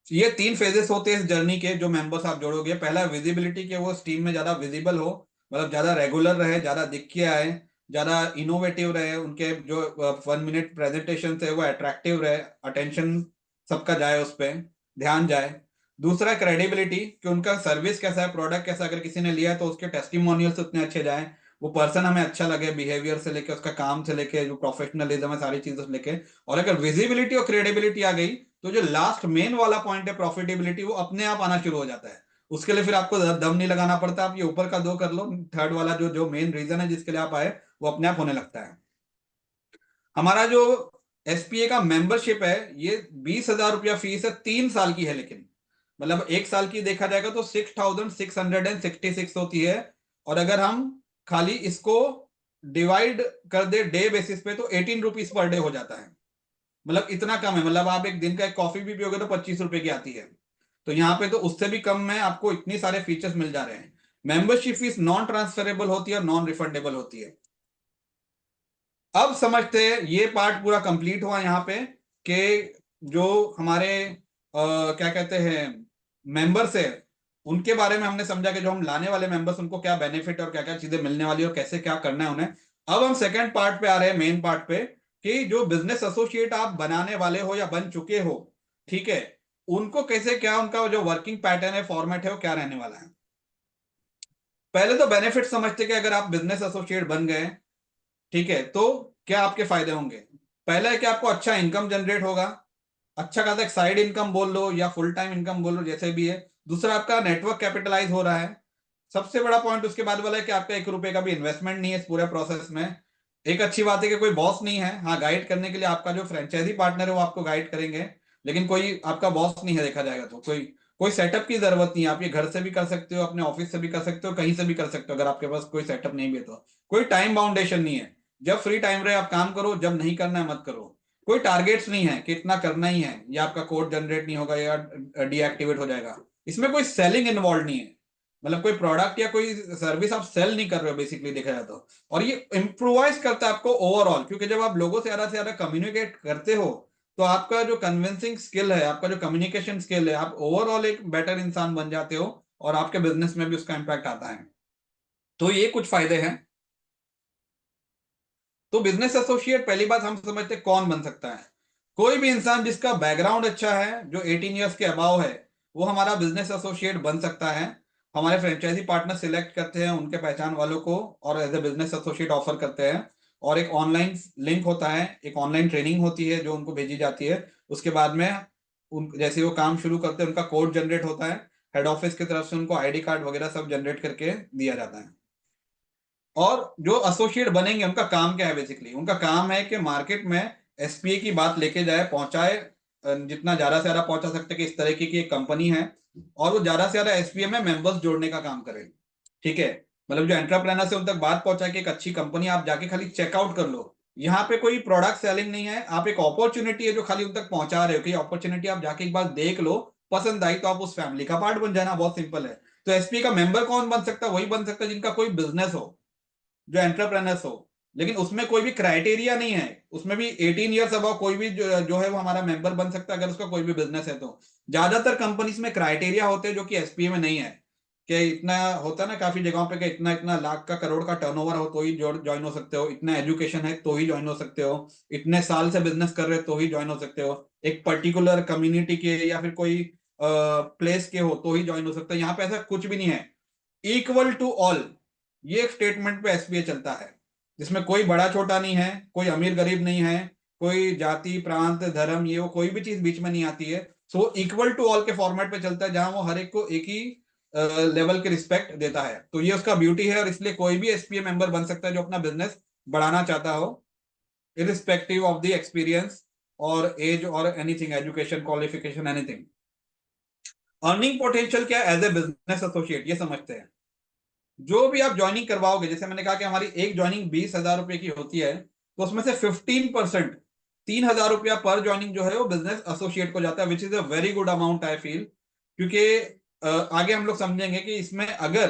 ये 3 फेजेस होते हैं इस जर्नी के, जो मेंबर्स आप जोड़ोगे। पहला विजिबिलिटी, के वो इस टीम में ज्यादा विजिबल हो, मतलब ज्यादा रेगुलर रहे, ज्यादा दिख के आए, ज्यादा इनोवेटिव रहे, उनके जो 1 मिनट प्रेजेंटेशन है वो अट्रैक्टिव रहे, अटेंशन सबका जाए उस पर, ध्यान जाए। दूसरा क्रेडिबिलिटी, कि उनका सर्विस कैसा है, प्रोडक्ट कैसा है, अगर किसी ने लिया है तो उसके टेस्टिमोनियल्स उतने अच्छे जाए, वो पर्सन हमें अच्छा लगे, बिहेवियर से लेके उसका काम से लेके जो प्रोफेशनलिज्म है, सारी चीजों से लेके। और अगर विजिबिलिटी और क्रेडिबिलिटी आ गई, तो जो लास्ट मेन वाला पॉइंट है प्रॉफिटेबिलिटी, वो अपने आप आना शुरू हो जाता है। उसके लिए फिर आपको दम नहीं लगाना पड़ता, आप ये ऊपर का 2 कर लो, थर्ड वाला जो जो मेन रीजन है जिसके लिए आप आए, वो अपने आप होने लगता है। हमारा जो एसपीए का मेंबरशिप है, ये 20,000 रुपया फीस है, 3 साल की है। लेकिन मतलब 1 साल की देखा जाएगा तो 6,666 होती है। और अगर हम खाली इसको डिवाइड कर दे डे बेसिस पे, तो 18 रुपीज पर डे हो जाता है। मतलब इतना कम है, मतलब आप एक दिन का एक कॉफी भी पियोगे तो 25 रुपए की आती है। तो यहाँ पे तो उससे भी कम में आपको इतनी सारे फीचर्स मिल जा रहे हैं। मेंबरशिप फीस नॉन ट्रांसफरेबल होती है और नॉन रिफंडेबल होती है। अब समझते हैं, ये पार्ट पूरा कंप्लीट हुआ यहाँ पे, कि जो हमारे क्या कहते हैं मेंबर्स है, उनके बारे में हमने समझा कि जो हम लाने वाले मेंबर्स उनको क्या बेनिफिट और क्या क्या चीजें मिलने वाली और कैसे क्या करना है उन्हें। अब हम सेकंड पार्ट पे आ रहे हैं, मेन पार्ट पे, कि जो बिजनेस एसोसिएट आप बनाने वाले हो या बन चुके हो, ठीक है, उनको कैसे क्या, उनका जो वर्किंग पैटर्न है, फॉर्मेट है, वो क्या रहने वाला है। पहले तो बेनिफिट समझते कि अगर आप बिजनेस एसोसिएट बन गए, ठीक है, तो क्या आपके फायदे होंगे। पहला है कि आपको अच्छा इनकम जनरेट होगा, अच्छा खासा एक साइड इनकम बोल लो या फुल टाइम इनकम बोल लो, जैसे भी है। दूसरा, आपका नेटवर्क कैपिटलाइज हो रहा है। सबसे बड़ा पॉइंट उसके बाद वाला है कि आपका 1 रुपए का भी इन्वेस्टमेंट नहीं है इस पूरे प्रोसेस में। एक अच्छी बात है कि कोई बॉस नहीं है। हाँ, गाइड करने के लिए आपका जो फ्रेंचाइजी पार्टनर है वो आपको गाइड करेंगे, लेकिन कोई आपका बॉस नहीं है। देखा जाएगा तो कोई कोई सेटअप की जरूरत नहीं है। आप ये घर से भी कर सकते हो, अपने ऑफिस से भी कर सकते हो, कहीं से भी कर सकते हो। अगर आपके पास कोई सेटअप नहीं भी है तो कोई टाइम बाउंडेशन नहीं है। जब फ्री टाइम रहे आप काम करो, जब नहीं करना है मत करो। कोई टारगेट्स नहीं है कि इतना करना ही है, या आपका कोड जनरेट नहीं होगा या डीएक्टिवेट हो जाएगा। इसमें कोई सेलिंग इन्वॉल्व नहीं है, मतलब कोई प्रोडक्ट या कोई सर्विस आप सेल नहीं कर रहे हो बेसिकली देखा जाए तो। और ये इम्प्रोवाइज करता है आपको ओवरऑल, क्योंकि जब आप लोगों से ज्यादा कम्युनिकेट करते हो तो आपका जो कन्विंसिंग स्किल है, आपका जो कम्युनिकेशन स्किल है, आप ओवरऑल एक बेटर इंसान बन जाते हो और आपके बिजनेस में भी उसका इंपैक्ट आता है। तो ये कुछ फायदे हैं। तो बिजनेस एसोसिएट पहली बात हम समझते हैं कौन बन सकता है। कोई भी इंसान जिसका बैकग्राउंड अच्छा है, जो 18 ईयर्स के अबाव है, वो हमारा बिजनेस एसोसिएट बन सकता है। हमारे फ्रेंचाइजी पार्टनर सिलेक्ट करते हैं उनके पहचान वालों को और as a business associate offer करते हैं। और एक ऑनलाइन लिंक होता है, एक ऑनलाइन ट्रेनिंग होती है जो उनको भेजी जाती है। उसके बाद में उन जैसे वो काम शुरू करते हैं उनका कोड जनरेट होता है, हेड ऑफिस की तरफ से उनको आईडी कार्ड वगैरह सब जनरेट करके दिया जाता है। और जो एसोसिएट बनेंगे उनका काम क्या है, बेसिकली उनका काम है कि मार्केट में एसपीए की बात लेके जाए, पहुंचाए, जितना ज्यादा से ज्यादा पहुंचा सकते कि इस तरीके की एक कंपनी है, और वो ज्यादा से ज्यादा एसपीए में मेंबर्स जोड़ने का काम करे। ठीक है, मतलब जो एंटरप्रेनर से उन तक बात पहुंचा कि एक अच्छी कंपनी आप जाके खाली चेकआउट कर लो। यहाँ पे कोई प्रोडक्ट सेलिंग नहीं है, आप एक अपॉर्चुनिटी है जो खाली उन तक पहुंचा रहे हो कि अपॉर्चुनिटी आप जाके एक बार देख लो, पसंद आई तो आप उस फैमिली का पार्ट बन जाना, बहुत सिंपल है। तो एसपी का मेंबर कौन बन सकता है, वही बन सकता है जिनका कोई बिजनेस हो, जो एंटरप्रेनर्स हो। लेकिन उसमें कोई भी क्राइटेरिया नहीं है, उसमें भी 18 ईयर्स अबव कोई भी जो है वो हमारा मेंबर बन सकता है अगर उसका कोई भी बिजनेस है तो। ज्यादातर कंपनीज में क्राइटेरिया होते हैं जो कि एसपीए में नहीं है, कि इतना होता है ना काफी जगहों पे कि इतना इतना लाख का करोड़ का टर्नओवर हो तो ही ज्वाइन हो सकते हो, इतना एजुकेशन है तो ही ज्वाइन हो सकते हो, इतने साल से बिजनेस कर रहे हो तो ही ज्वाइन हो सकते हो, एक पर्टिकुलर कम्युनिटी के या फिर कोई प्लेस के हो तो ही ज्वाइन हो सकते हो। यहाँ पे ऐसा कुछ भी नहीं है, इक्वल टू ऑल, ये एक स्टेटमेंट पे एसपीए चलता है, जिसमें कोई बड़ा छोटा नहीं है, कोई अमीर गरीब नहीं है, कोई जाति प्रांत धर्म ये वो कोई भी चीज बीच में नहीं आती है। सो इक्वल टू ऑल के फॉर्मेट पे चलता है, जहां वो हर एक को एक ही लेवल के रिस्पेक्ट देता है। तो ये उसका ब्यूटी है, और इसलिए कोई भी एसपीए मेंबर बन सकता है जो अपना बिजनेस बढ़ाना चाहता हो, इरिस्पेक्टिव ऑफ द एक्सपीरियंस और एज और anything, education qualification anything. Earning potential क्या है एज ए बिजनेस एसोसिएट, ये समझते हैं। जो भी आप ज्वाइनिंग करवाओगे, जैसे मैंने कहा कि हमारी एक ज्वाइनिंग 20,000 रुपए की होती है, तो उसमें से 15%, 3,000 रुपया पर ज्वाइनिंग जो है वो बिजनेस एसोसिएट को जाता है, which is a very good amount I feel. क्योंकि आगे हम लोग समझेंगे कि इसमें अगर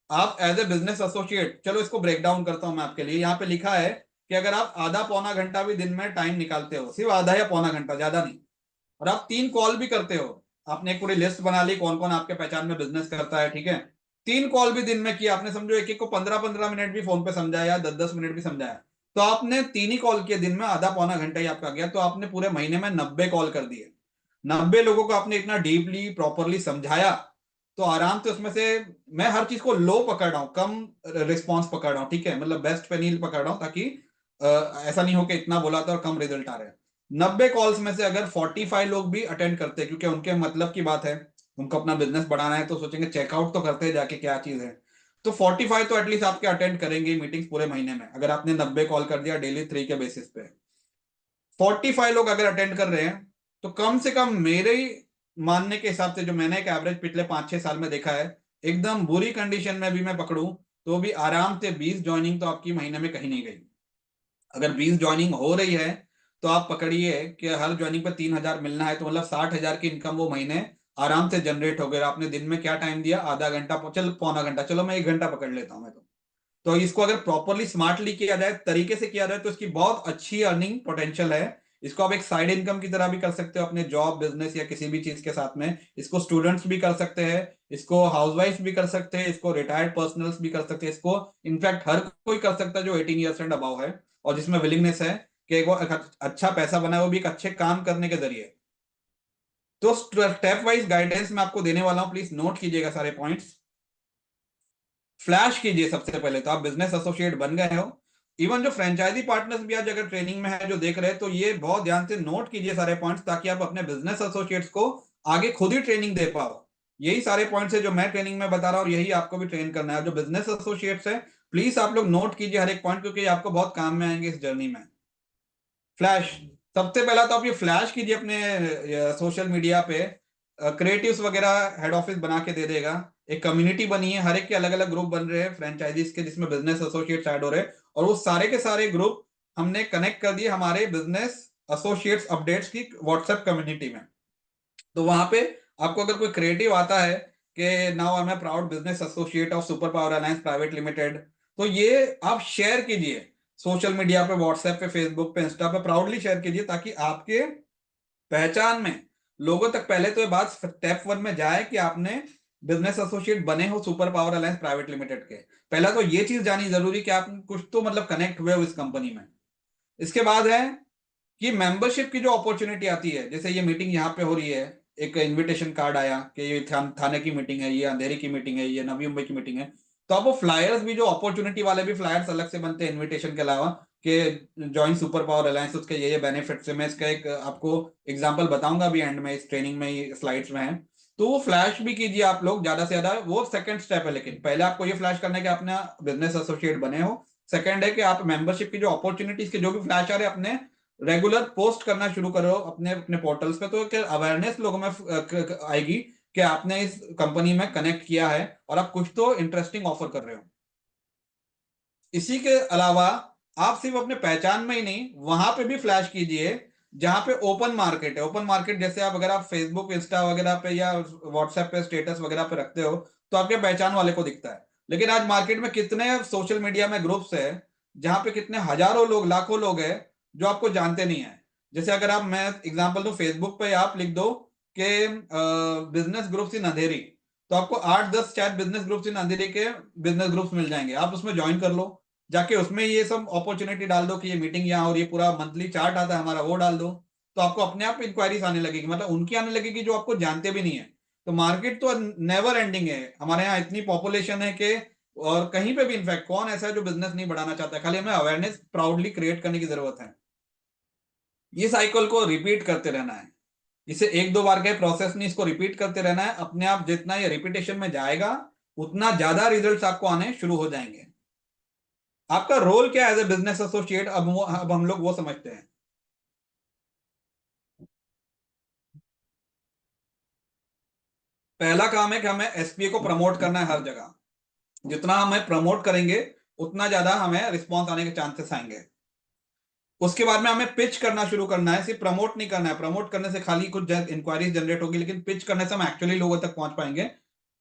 आप एज ए बिजनेस एसोसिएट, चलो इसको ब्रेक डाउन करता हूं मैं आपके लिए। यहाँ पे लिखा है कि अगर आप आधा पौना घंटा भी दिन में टाइम निकालते हो, सिर्फ आधा या पौना घंटा, ज्यादा नहीं, और आप 3 कॉल भी करते हो, आपने एक पूरी लिस्ट बना ली कौन कौन आपके पहचान में बिजनेस करता है, ठीक है, 3 कॉल भी दिन में किया आपने, समझो एक एक को 15-15 मिनट भी फोन पे समझाया, 10-10 मिनट भी समझाया, तो आपने 3 ही कॉल किए दिन में, आधा पौना घंटा ही आपका गया, तो आपने पूरे महीने में 90 कॉल कर दिए। 90 लोगों को आपने इतना डीपली प्रॉपरली समझाया, तो आराम से उसमें से मैं हर चीज को लो पकड़ रहा हूँ, कम रिस्पॉन्स पकड़ रहा हूँ, ठीक है, मतलब बेस्ट पे नहीं पकड़ रहा हूँ, ताकि ऐसा नहीं हो कि इतना बोला था और कम रिजल्ट आ रहे हैं। 90 कॉल्स में से अगर 45 लोग भी अटेंड करते हैं, क्योंकि उनके मतलब की बात है, उनको अपना बिजनेस बढ़ाना है, तो सोचेंगे चेकआउट तो करते हैं जाके क्या चीज है, तो 45 तो एटलीस्ट आपके अटेंड करेंगे मीटिंग्स पूरे महीने में, अगर आपने 90 कॉल कर दिया डेली 3 के बेसिस पे। 45 लोग अगर अटेंड कर रहे हैं, तो कम से कम मेरे ही मानने के हिसाब से, जो मैंने एक एवरेज पिछले 5-6 साल में देखा है, एकदम बुरी कंडीशन में भी मैं पकड़ूं तो भी आराम से 20 ज्वाइनिंग तो आपकी महीने में कहीं नहीं गई। अगर 20 ज्वाइनिंग हो रही है तो आप पकड़िए कि हर ज्वाइनिंग पर 3,000 मिलना है, तो मतलब 60,000 की इनकम वो महीने आराम से जनरेट हो गई। आपने दिन में क्या टाइम दिया, आधा घंटा, चल पौना घंटा, चलो मैं 1 घंटा पकड़ लेता हूं मैं तो इसको अगर प्रॉपरली स्मार्टली किया जाए, तरीके से किया जाए, तो इसकी बहुत अच्छी अर्निंग पोटेंशियल है। इसको आप एक साइड इनकम की तरह भी कर सकते हो अपने जॉब बिजनेस या किसी भी चीज के साथ में। इसको स्टूडेंट्स भी कर सकते हैं, इसको हाउसवाइफ भी कर सकते हैं, इसको रिटायर्ड पर्सनल्स भी कर सकते हैं, इसको इनफैक्ट हर कोई कर सकता है जो 18 ईयर्स एंड अबव है, और जिसमें विलिंगनेस है कि वो एक अच्छा पैसा बनाए, वो भी एक अच्छे काम करने के जरिए। तो स्टेप वाइज गाइडेंस मैं आपको देने वाला हूं, प्लीज नोट कीजिएगा सारे पॉइंट्स। फ्लैश कीजिए सबसे पहले तो। आप बिजनेस एसोसिएट बन गए हो। इवन जो फ्रेंचाइजी पार्टनर्स भी आज अगर ट्रेनिंग में है जो देख रहे हैं, तो ये बहुत ध्यान से नोट कीजिए सारे पॉइंट्स, ताकि आप अपने बिजनेस एसोसिएट्स को आगे खुद ही ट्रेनिंग दे पाओ। यही सारे पॉइंट्स है जो मैं ट्रेनिंग में बता रहा हूँ, और यही आपको भी ट्रेन करना है। जो बिजनेस एसोसिएट्स है, प्लीज आप लोग नोट कीजिए हर एक पॉइंट, क्योंकि आपको बहुत काम में आएंगे इस जर्नी में। फ्लैश, सबसे पहला तो आप ये फ्लैश कीजिए अपने सोशल मीडिया पे। क्रिएटिव्स वगैरह हेड ऑफिस बना के दे देगा। एक कम्युनिटी बनी है, हर एक के अलग अलग ग्रुप बन रहे हैं फ्रेंचाइजीज के, जिसमें बिजनेस एसोसिएट्स ऐड हो रहे हैं, और वो सारे के सारे ग्रुप हमने कनेक्ट कर दिए हमारे बिजनेस एसोसिएट्स अपडेट्स की व्हाट्सएप कम्युनिटी में। तो वहां पे आपको अगर कोई क्रिएटिव आता है कि now I am a proud business associate of super power alliance private limited, तो ये आप शेयर कीजिए सोशल मीडिया पे, व्हाट्सएप पे, फेसबुक पे, इंस्टा पे प्राउडली शेयर कीजिए, ताकि आपके पहचान में लोगों तक पहले तो ये बात स्टेप 1 में जाए कि आपने बिजनेस एसोसिएट बने हो super power alliance private limited के। पहला तो ये चीज जानी जरूरी कि आप कुछ तो मतलब कनेक्ट हुए हो इस कंपनी में। इसके बाद है कि मेंबरशिप की जो अपॉर्चुनिटी आती है, जैसे ये मीटिंग यहाँ पे हो रही है, एक इनविटेशन कार्ड आया कि ये थाने की मीटिंग है, ये अंधेरी की मीटिंग है, ये नवी मुंबई की मीटिंग है, तो आप वो फ्लायर्स भी, जो अपॉर्चुनिटी वाले भी फ्लायर्स अलग से बनते हैं इनविटेशन के अलावा, कि ज्वाइन सुपर पावर अलायंस, उसके ये बेनिफिट्स है। मैं इसका एक आपको एग्जांपल बताऊंगा अभी एंड में, इस ट्रेनिंग में ही स्लाइड्स में है। तो वो फ्लैश भी कीजिए आप लोग ज्यादा से ज्यादा। वो सेकंड स्टेप है, लेकिन पहले आपको ये फ्लैश करना है कि आपने बिजनेस एसोसिएट बने हो। सेकंड है कि आप मेंबरशिप की जो अपॉर्चुनिटीज के जो भी फ्लैश आ रहे हैं, अपने रेगुलर पोस्ट करना शुरू करो अपने अपने पोर्टल्स पे, तो अवेयरनेस लोगों में आएगी कि आपने इस कंपनी में कनेक्ट किया है और आप कुछ तो इंटरेस्टिंग ऑफर कर रहे हो। इसी के अलावा आप सिर्फ अपने पहचान में ही नहीं, वहां पे भी फ्लैश कीजिए जहां पे ओपन मार्केट है। ओपन मार्केट जैसे आप, अगर आप फेसबुक, इंस्टा वगैरह पे या व्हाट्सएप पे स्टेटस वगैरह पे रखते हो, तो आपके पहचान वाले को दिखता है। लेकिन आज मार्केट में कितने सोशल मीडिया में ग्रुप्स है जहां पे कितने हजारों लोग, लाखों लोग हैं जो आपको जानते नहीं है। जैसे अगर आप, मैं एग्जांपल दूं, फेसबुक पे आप लिख दो कि बिजनेस ग्रुप्स इन अंधेरी, तो आपको 8-10 शायद बिजनेस ग्रुप्स इन अंधेरी के बिजनेस ग्रुप्स मिल जाएंगे। आप उसमें ज्वाइन कर लो, जाके उसमें ये सब अपॉर्चुनिटी डाल दो कि ये मीटिंग यहाँ, और ये पूरा मंथली चार्ट आता है हमारा, वो डाल दो। तो आपको अपने आप इंक्वायरीज आने लगेगी, मतलब उनकी आने लगेगी जो आपको जानते भी नहीं है। तो मार्केट तो नेवर एंडिंग है, हमारे यहाँ इतनी पॉपुलेशन है कि, और कहीं पे भी इनफैक्ट कौन ऐसा है जो बिजनेस नहीं बढ़ाना चाहता है, खाली हमें अवेयरनेस प्राउडली क्रिएट करने की जरूरत है। ये साइकिल को रिपीट करते रहना है। इसे एक दो बार के प्रोसेस नहीं, इसको रिपीट करते रहना है। अपने आप जितना ये रिपीटेशन में जाएगा, उतना ज्यादा रिजल्ट्स आपको आने शुरू हो जाएंगे। आपका रोल क्या है एज ए बिजनेस एसोसिएट, अब हम लोग वो समझते हैं। पहला काम है कि हमें एसपीए को प्रमोट करना है हर जगह। जितना हमें प्रमोट करेंगे, उतना ज्यादा हमें रिस्पॉन्स आने के चांसेस आएंगे। उसके बाद में हमें पिच करना शुरू करना है, सिर्फ प्रमोट नहीं करना है। प्रमोट करने से खाली कुछ इंक्वायरीज जनरेट होगी, लेकिन पिच करने से हम एक्चुअली लोगों तक पहुंच पाएंगे।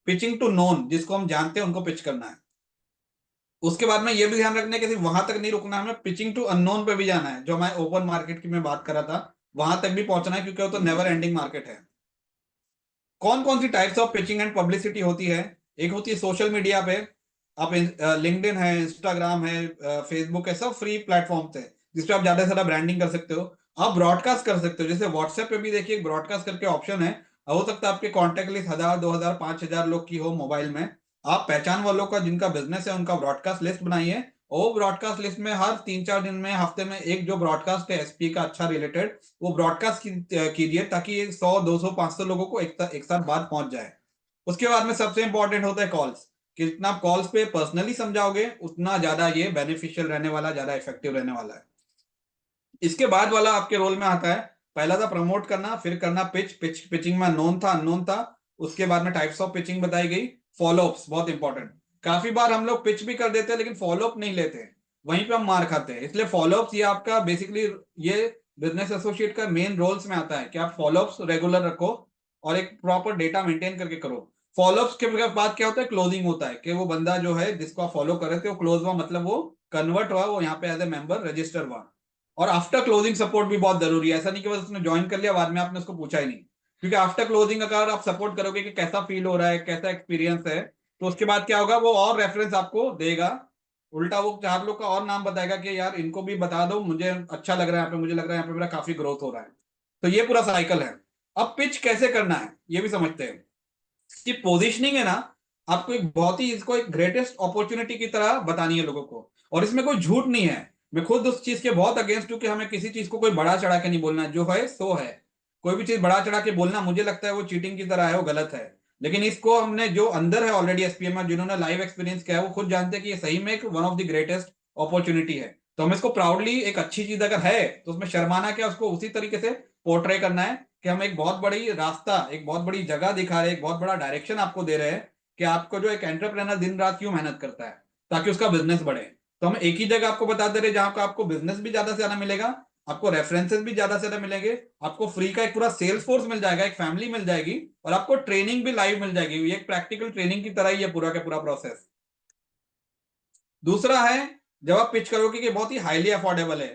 पिचिंग टू नोन, जिसको हम जानते हैं उनको पिच करना है। उसके बाद में ये भी ध्यान रखना है कि सिर्फ वहां तक नहीं रुकना है, हमें पिचिंग टू अननोन पे भी जाना है। जो मैं ओपन मार्केट की मैं बात कर रहा था, वहां तक भी पहुंचना है, क्योंकि वो तो नेवर एंडिंग मार्केट है। कौन कौन सी types of pitching and publicity होती है? एक होती है सोशल मीडिया पे, आप लिंक्डइन है, इंस्टाग्राम है, फेसबुक है, सब फ्री प्लेटफॉर्म है जिसपे आप ज्यादा से ज्यादा ब्रांडिंग कर सकते हो। आप ब्रॉडकास्ट कर सकते हो, जैसे व्हाट्सएप पे भी देखिए ब्रॉडकास्ट करके ऑप्शन है। हो सकता है आपके कॉन्टेक्ट लिस्ट 1000, 2000, 5000 लोग की हो मोबाइल में। आप पहचान वालों का, जिनका बिजनेस है, उनका ब्रॉडकास्ट लिस्ट बनाइए, और ब्रॉडकास्ट लिस्ट में हर 3-4 दिन में, हफ्ते में एक जो ब्रॉडकास्ट है एसपी का अच्छा रिलेटेड, वो ब्रॉडकास्ट कीजिए, ताकि 100, 200, 500 लोगों को एक साथ बात पहुंच जाए। उसके बाद में सबसे इंपॉर्टेंट होता है कॉल्स। कि जितना आप कॉल्स पे पर्सनली समझाओगे, उतना ज्यादा ये बेनिफिशियल रहने वाला, ज्यादा इफेक्टिव रहने वाला है। इसके बाद वाला आपके रोल में आता है, पहला था प्रमोट करना, फिर करना पिचिंग में नोन था, अननोन था। उसके बाद में टाइप्स ऑफ पिचिंग बताई गई। फॉलोअप्स बहुत इंपॉर्टेंट। काफी बार हम लोग पिच भी कर देते हैं, लेकिन फॉलोअप नहीं लेते, वहीं पे हम मार खाते हैं। इसलिए फॉलोअप्स, ये आपका बेसिकली, ये बिजनेस एसोसिएट का मेन रोल्स में आता है कि आप फॉलोअप्स रेगुलर रखो, और एक प्रॉपर डेटा मेंटेन करके करो। फॉलोअप्स के बाद क्या होता है? क्लोजिंग होता है, कि वो बंदा जो है जिसको आप फॉलो कर रहे थे, वो क्लोज हुआ, मतलब वो कन्वर्ट हुआ, वो यहाँ पे एज ए मेंबर रजिस्टर हुआ। और आफ्टर क्लोजिंग सपोर्ट भी बहुत जरूरी है। ऐसा नहीं कि बस उसने ज्वाइन कर लिया, बाद में आपने उसको पूछा ही नहीं। क्योंकि आफ्टर क्लोजिंग अगर आप सपोर्ट करोगे कि कैसा फील हो रहा है, कैसा एक्सपीरियंस है, तो उसके बाद क्या होगा, वो और रेफरेंस आपको देगा। उल्टा वो 4 लोग का और नाम बताएगा कि यार इनको भी बता दो, मुझे अच्छा लग रहा है यहाँ पे, मुझे लग रहा है यहाँ पे मेरा काफी ग्रोथ हो रहा है। तो ये पूरा साइकिल है। अब पिच कैसे करना है ये भी समझते हैं। कि पोजिशनिंग है ना, आपको एक बहुत ही इसको एक ग्रेटेस्ट अपॉर्चुनिटी की तरह बतानी है लोगों को। और इसमें कोई झूठ नहीं है, मैं खुद उस चीज के बहुत अगेंस्ट हूं कि हमें किसी चीज को कोई बड़ा चढ़ा के नहीं बोलना, जो है सो है। कोई भी चीज बड़ा चढ़ा के बोलना मुझे लगता है वो चीटिंग की तरह है, वो गलत है। लेकिन इसको हमने जो अंदर है ऑलरेडी एसपीएम में, जिन्होंने लाइव एक्सपीरियंस किया है, वो खुद जानते हैं कि ये सही में एक one of the greatest opportunity है। तो हम इसको प्राउडली, एक अच्छी चीज अगर है तो उसमें शर्माना क्या, उसको उसी तरीके से पोर्ट्रे करना है कि हम एक बहुत बड़ी रास्ता, एक बहुत बड़ी जगह दिखा रहे हैं, एक बहुत बड़ा डायरेक्शन आपको दे रहे हैं कि आपको जो एक एंटरप्रेनर दिन रात क्यों मेहनत करता है ताकि उसका बिजनेस बढ़े। तो हम एक ही जगह आपको बता दे रहे हैं जहां का आपको बिजनेस भी ज्यादा से ज्यादा मिलेगा, आपको रेफरेंसेस भी ज्यादा से ज्यादा मिलेंगे, आपको फ्री का एक पूरा सेल्स फोर्स मिल जाएगा, एक फैमिली मिल जाएगी, और आपको ट्रेनिंग भी लाइव मिल जाएगी। ये एक प्रैक्टिकल ट्रेनिंग की तरह ही है पूरा का पूरा प्रोसेस। दूसरा है, जब आप पिच करोगे कि बहुत ही हाईली अफोर्डेबल है,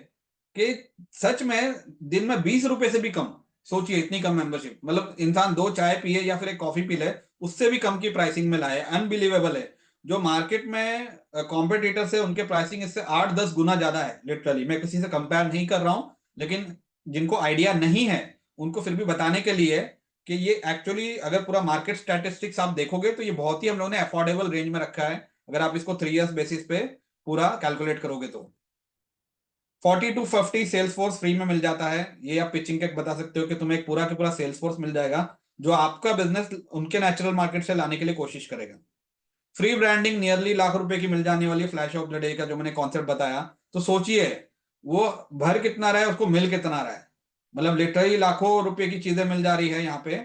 कि सच में दिन में 20 रुपए से भी कम, सोचिए इतनी कम मेंबरशिप, मतलब इंसान 2 चाय पिए या फिर एक कॉफी पी ले, उससे भी कम की प्राइसिंग में लाए, अनबिलीवेबल है। जो मार्केट में कॉम्पिटिटर्स है उनके प्राइसिंग इससे 8-10 गुना ज्यादा है लिटरली। मैं किसी से कंपेयर नहीं कर रहा हूं, लेकिन जिनको आइडिया नहीं है उनको फिर भी बताने के लिए कि ये एक्चुअली अगर पूरा मार्केट स्टैटिस्टिक्स आप देखोगे तो ये बहुत ही हम लोगों ने अफोर्डेबल रेंज में रखा है, अगर आप इसको 3 इयर्स बेसिस पे पूरा कैलकुलेट करोगे तो। 40 to 50 सेल्स फोर्स फ्री में मिल जाता है। ये आप पिचिंग के बता सकते हो कि तुम्हें एक पूरा के पूरा सेल्स फोर्स मिल जाएगा जो आपका बिजनेस उनके नेचुरल मार्केट से लाने के लिए कोशिश करेगा। फ्री ब्रांडिंग नियरली ₹1,00,000 की मिल जाने वाली फ्लैश ऑफ द डे का जो मैंने कॉन्सेप्ट बताया, तो सोचिए वो भर कितना रहा है, उसको मिल कितना रहा है, मतलब लिटरली लाखों रुपए की चीजें मिल जा रही है यहाँ पे,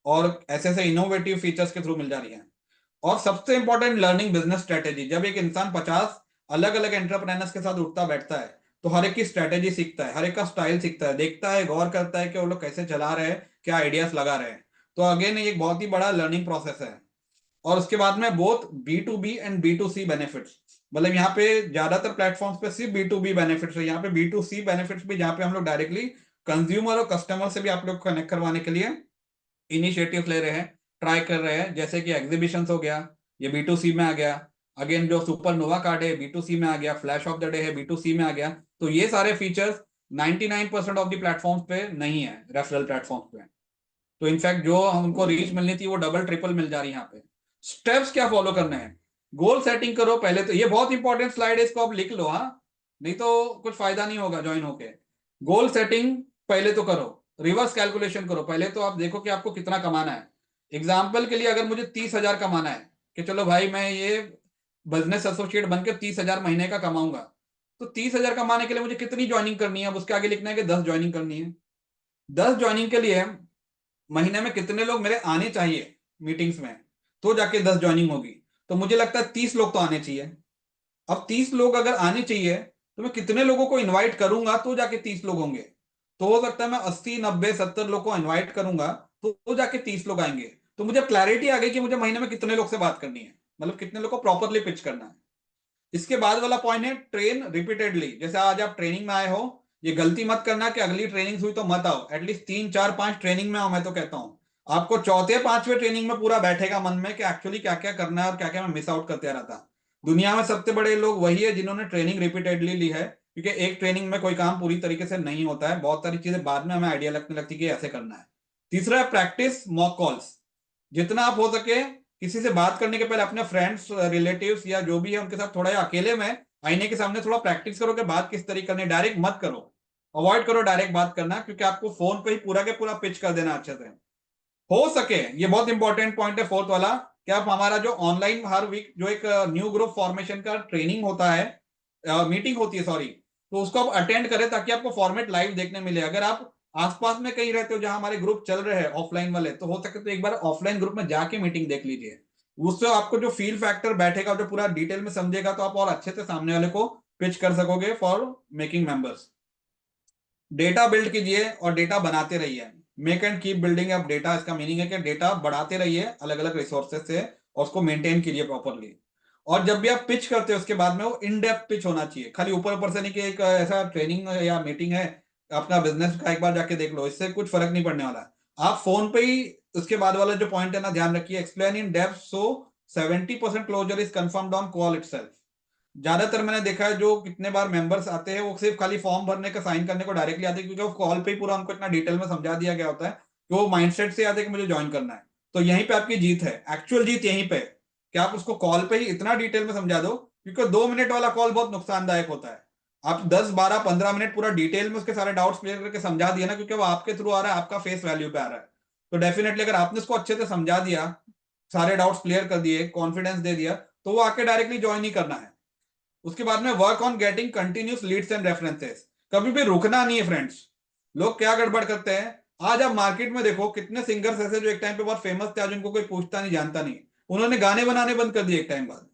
और ऐसे ऐसे इनोवेटिव फीचर्स के थ्रू मिल जा रही है। और सबसे इंपॉर्टेंट, लर्निंग बिजनेस स्ट्रेटेजी। जब एक इंसान 50 अलग अलग एंटरप्रेन्योर्स के साथ उठता बैठता है तो हर एक की स्ट्रेटेजी सीखता है, हर एक का स्टाइल सीखता है, देखता है, गौर करता है कि वो लोग कैसे चला रहे हैं, क्या आइडियाज लगा रहे हैं। तो अगेन ये एक बहुत ही बड़ा लर्निंग प्रोसेस है। और उसके बाद में both B2B and B2C benefits, मतलब यहाँ पे ज्यादातर प्लेटफॉर्म्स पे सिर्फ B2B बेनिफिट्स है, यहाँ पे B2C बेनिफिट्स भी, जहाँ पे हम लोग डायरेक्टली कंज्यूमर और कस्टमर से भी आप लोग कनेक्ट करवाने के लिए इनिशिएटिव ले रहे हैं, ट्राई कर रहे हैं। जैसे कि एग्जीबिशन हो गया, ये B2C में आ गया। अगेन जो सुपर नोवा कार्ड है B2C में आ गया, फ्लैश ऑफ द डे है B2C में आ गया। तो ये सारे फीचर्स 99% ऑफ द प्लेटफॉर्म्स पे नहीं है, रेफरल प्लेटफॉर्म्स पे। तो इनफैक्ट जो हमको रीच मिलनी थी वो डबल ट्रिपल मिल जा रही है यहाँ पे। स्टेप्स क्या फॉलो करने हैं, गोल सेटिंग करो पहले तो, ये बहुत इंपॉर्टेंट स्लाइड है, इसको आप लिख लो, हाँ, नहीं तो कुछ फायदा नहीं होगा ज्वाइन होके। गोल सेटिंग पहले तो करो, रिवर्स कैलकुलेशन करो, पहले तो आप देखो कि आपको कितना कमाना है। एग्जाम्पल के लिए अगर मुझे 30,000 कमाना है, कि चलो भाई मैं ये बिजनेस एसोसिएट बनकर 30,000 महीने का कमाऊंगा, तो 30,000 कमाने के लिए मुझे कितनी ज्वाइनिंग करनी है, अब उसके आगे लिखना है कि 10 ज्वाइनिंग करनी है। 10 ज्वाइनिंग के लिए महीने में कितने लोग मेरे आने चाहिए मीटिंग्स में, तो जाके 10 ज्वाइनिंग होगी। तो मुझे लगता है 30 लोग तो आने चाहिए। अब 30 लोग अगर आने चाहिए तो मैं कितने लोगों को इनवाइट करूंगा तो जाके 30 लोग होंगे। तो हो सकता है मैं 80 90 70 लोग को इनवाइट करूंगा तो जाके 30 लोग आएंगे। तो मुझे क्लैरिटी आ गई कि मुझे महीने में कितने लोग से बात करनी है, मतलब कितने लोग को प्रॉपरली पिच करना है। इसके बाद वाला पॉइंट है ट्रेन रिपीटेडली। जैसे आज आप ट्रेनिंग में आए हो, ये गलती मत करना कि अगली ट्रेनिंग हुई तो मत आओ, एटलीस्ट 3 4 5 ट्रेनिंग में आओ। मैं तो कहता हूं आपको चौथे पांचवें ट्रेनिंग में पूरा बैठेगा मन में कि एक्चुअली क्या क्या करना है और क्या क्या मैं मिस आउट करते रहा था। दुनिया में सबसे बड़े लोग वही है जिन्होंने ट्रेनिंग रिपीटेडली ली है, क्योंकि एक ट्रेनिंग में कोई काम पूरी तरीके से नहीं होता है, बहुत सारी चीजें बाद में हमें आइडिया लगने लगती है कि ऐसे करना है। तीसरा है प्रैक्टिस मॉक कॉल्स। जितना आप हो सके किसी से बात करने के पहले अपने फ्रेंड्स रिलेटिव्स या जो भी है उनके साथ थोड़ा अकेले में आईने के सामने थोड़ा प्रैक्टिस करो कि बात किस तरीके करनी है। डायरेक्ट मत करो, अवॉइड करो डायरेक्ट बात करना, क्योंकि आपको फोन पे ही पूरा के पूरा पिच कर देना अच्छे से हो सके। ये बहुत इंपॉर्टेंट पॉइंट है फोर्थ वाला, कि आप हमारा जो ऑनलाइन हर वीक जो एक न्यू ग्रुप फॉर्मेशन का ट्रेनिंग होता है, मीटिंग होती है सॉरी, तो उसको आप अटेंड करें ताकि आपको फॉर्मेट लाइव देखने मिले। अगर आप आसपास में कहीं रहते हो जहां हमारे ग्रुप चल रहे हैं ऑफलाइन वाले, तो हो सके तो एक बार ऑफलाइन ग्रुप में जाके मीटिंग देख लीजिए। उससे आपको जो फील फैक्टर बैठेगा, जो पूरा डिटेल में समझेगा, तो आप और अच्छे से सामने वाले को पिच कर सकोगे for making members. Data build कीजिए और डेटा बनाते रहिए। Make and keep building up data, इसका मीनिंग है कि डेटा बढ़ाते रहिए अलग अलग रिसोर्सेज से और उसको मेंटेन कीजिए प्रॉपरली। और जब भी आप पिच करते हो उसके बाद में वो इन डेप्थ पिच होना चाहिए, खाली ऊपर ऊपर से नहीं कि एक ऐसा ट्रेनिंग या मीटिंग है अपना बिजनेस का एक बार जाके देख लो, इससे कुछ फर्क नहीं पड़ने वाला। आप फोन पे ही उसके बाद वाला जो पॉइंट है ना, ध्यान रखिए, explain in depth so 70% closure is confirmed on call itself. ज्यादातर मैंने देखा है जो कितने बार मेंबर्स आते हैं वो सिर्फ खाली फॉर्म भरने का, साइन करने को डायरेक्टली आते हैं, क्योंकि वो कॉल पे ही पूरा उनको इतना डिटेल में समझा दिया गया होता है कि वो माइंडसेट से आते हैं कि मुझे ज्वाइन करना है। तो यहीं पे आपकी जीत है, एक्चुअल जीत यहीं पे। कि आप उसको कॉल पे ही इतना डिटेल में समझा दो, क्योंकि 2 मिनट वाला कॉल बहुत नुकसानदायक होता है। आप 10 12 15 मिनट पूरा डिटेल में उसके सारे डाउट्स क्लियर करके समझा दिया ना, क्योंकि वो आपके थ्रू आ रहा है, आपका फेस वैल्यू पे आ रहा है, तो डेफिनेटली अगर आपने उसको अच्छे से समझा दिया, सारे डाउट्स क्लियर कर दिए, कॉन्फिडेंस दे दिया, तो वो आके डायरेक्टली ज्वाइन ही करना है। उसके बाद में work on getting continuous Leeds and references, कभी भी रुकना नहीं है फ्रेंड्स। लोग क्या गड़बड़ करते हैं, आज आप मार्केट में देखो कितने सिंगर्स ऐसे जो एक टाइम पे बहुत फेमस थे, आज उनको कोई पूछता नहीं, जानता नहीं, उन्होंने गाने बनाने बंद कर दिए एक टाइम बाद।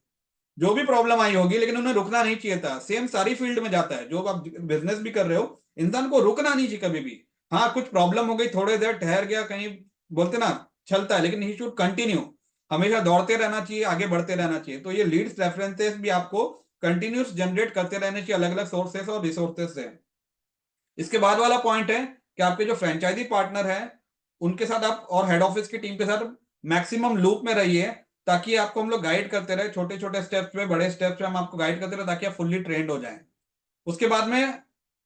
जो भी प्रॉब्लम आई होगी, लेकिन उन्हें रुकना नहीं चाहिए था। सेम सारी फील्ड में जाता है, जो आप बिजनेस भी कर रहे हो, इंसान को रुकना नहीं चाहिए कभी भी। हाँ, कुछ प्रॉब्लम हो गई, थोड़ी देर ठहर गया कहीं, बोलते ना, चलता है, लेकिन ही शुड कंटिन्यू, हमेशा दौड़ते रहना चाहिए, आगे बढ़ते रहना चाहिए। तो ये लीड्स रेफरेंसेस भी आपको कंटिन्यूस जनरेट करते रहने चाहिए, अलग अलग सोर्सेस और रिसोर्सेस से। इसके बाद वाला पॉइंट है कि आपके जो फ्रेंचाइजी पार्टनर है, उनके साथ आप और हेड ऑफिस की टीम के साथ मैक्सिमम लूप में रहिए, ताकि आपको हम लोग गाइड करते रहे, छोटे छोटे स्टेप्स पे, बड़े स्टेप्स पे हम आपको गाइड करते रहे, ताकि आप फुल्ली ट्रेंड हो जाएं। उसके बाद में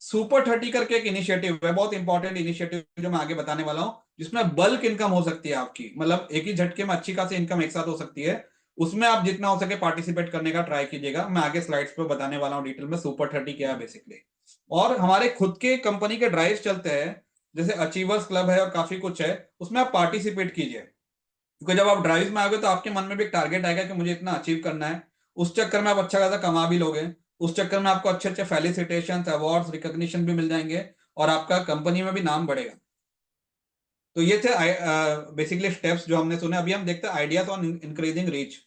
सुपर 30 करके एक इनिशिएटिव है, बहुत इंपॉर्टेंट इनिशिएटिव, जो मैं आगे बताने वाला हूं, जिसमें बल्क इनकम हो सकती है आपकी, मतलब एक ही झटके में अच्छी खासी इनकम एक साथ हो सकती है। उसमें आप जितना हो सके पार्टिसिपेट करने का ट्राई कीजिएगा। मैं आगे स्लाइड्स पे बताने वाला हूँ डिटेल में सुपर 30 क्या है बेसिकली। और हमारे खुद के कंपनी के ड्राइव चलते हैं, जैसे अचीवर्स क्लब है और काफी कुछ है, उसमें आप पार्टिसिपेट कीजिए, क्योंकि जब आप ड्राइव में आओगे तो आपके मन में भी एक टारगेट आएगा कि मुझे इतना अचीव करना है। उस चक्कर में आप अच्छा खासा कमा भी लोगे, उस चक्कर में आपको अच्छे अच्छे फेलिसिटेशन, अवार्ड्स, रिकॉग्निशन भी मिल जाएंगे, और आपका कंपनी में भी नाम बढ़ेगा। तो ये थे बेसिकली स्टेप्स जो हमने सुने। अभी हम देखते हैं ideas on increasing reach.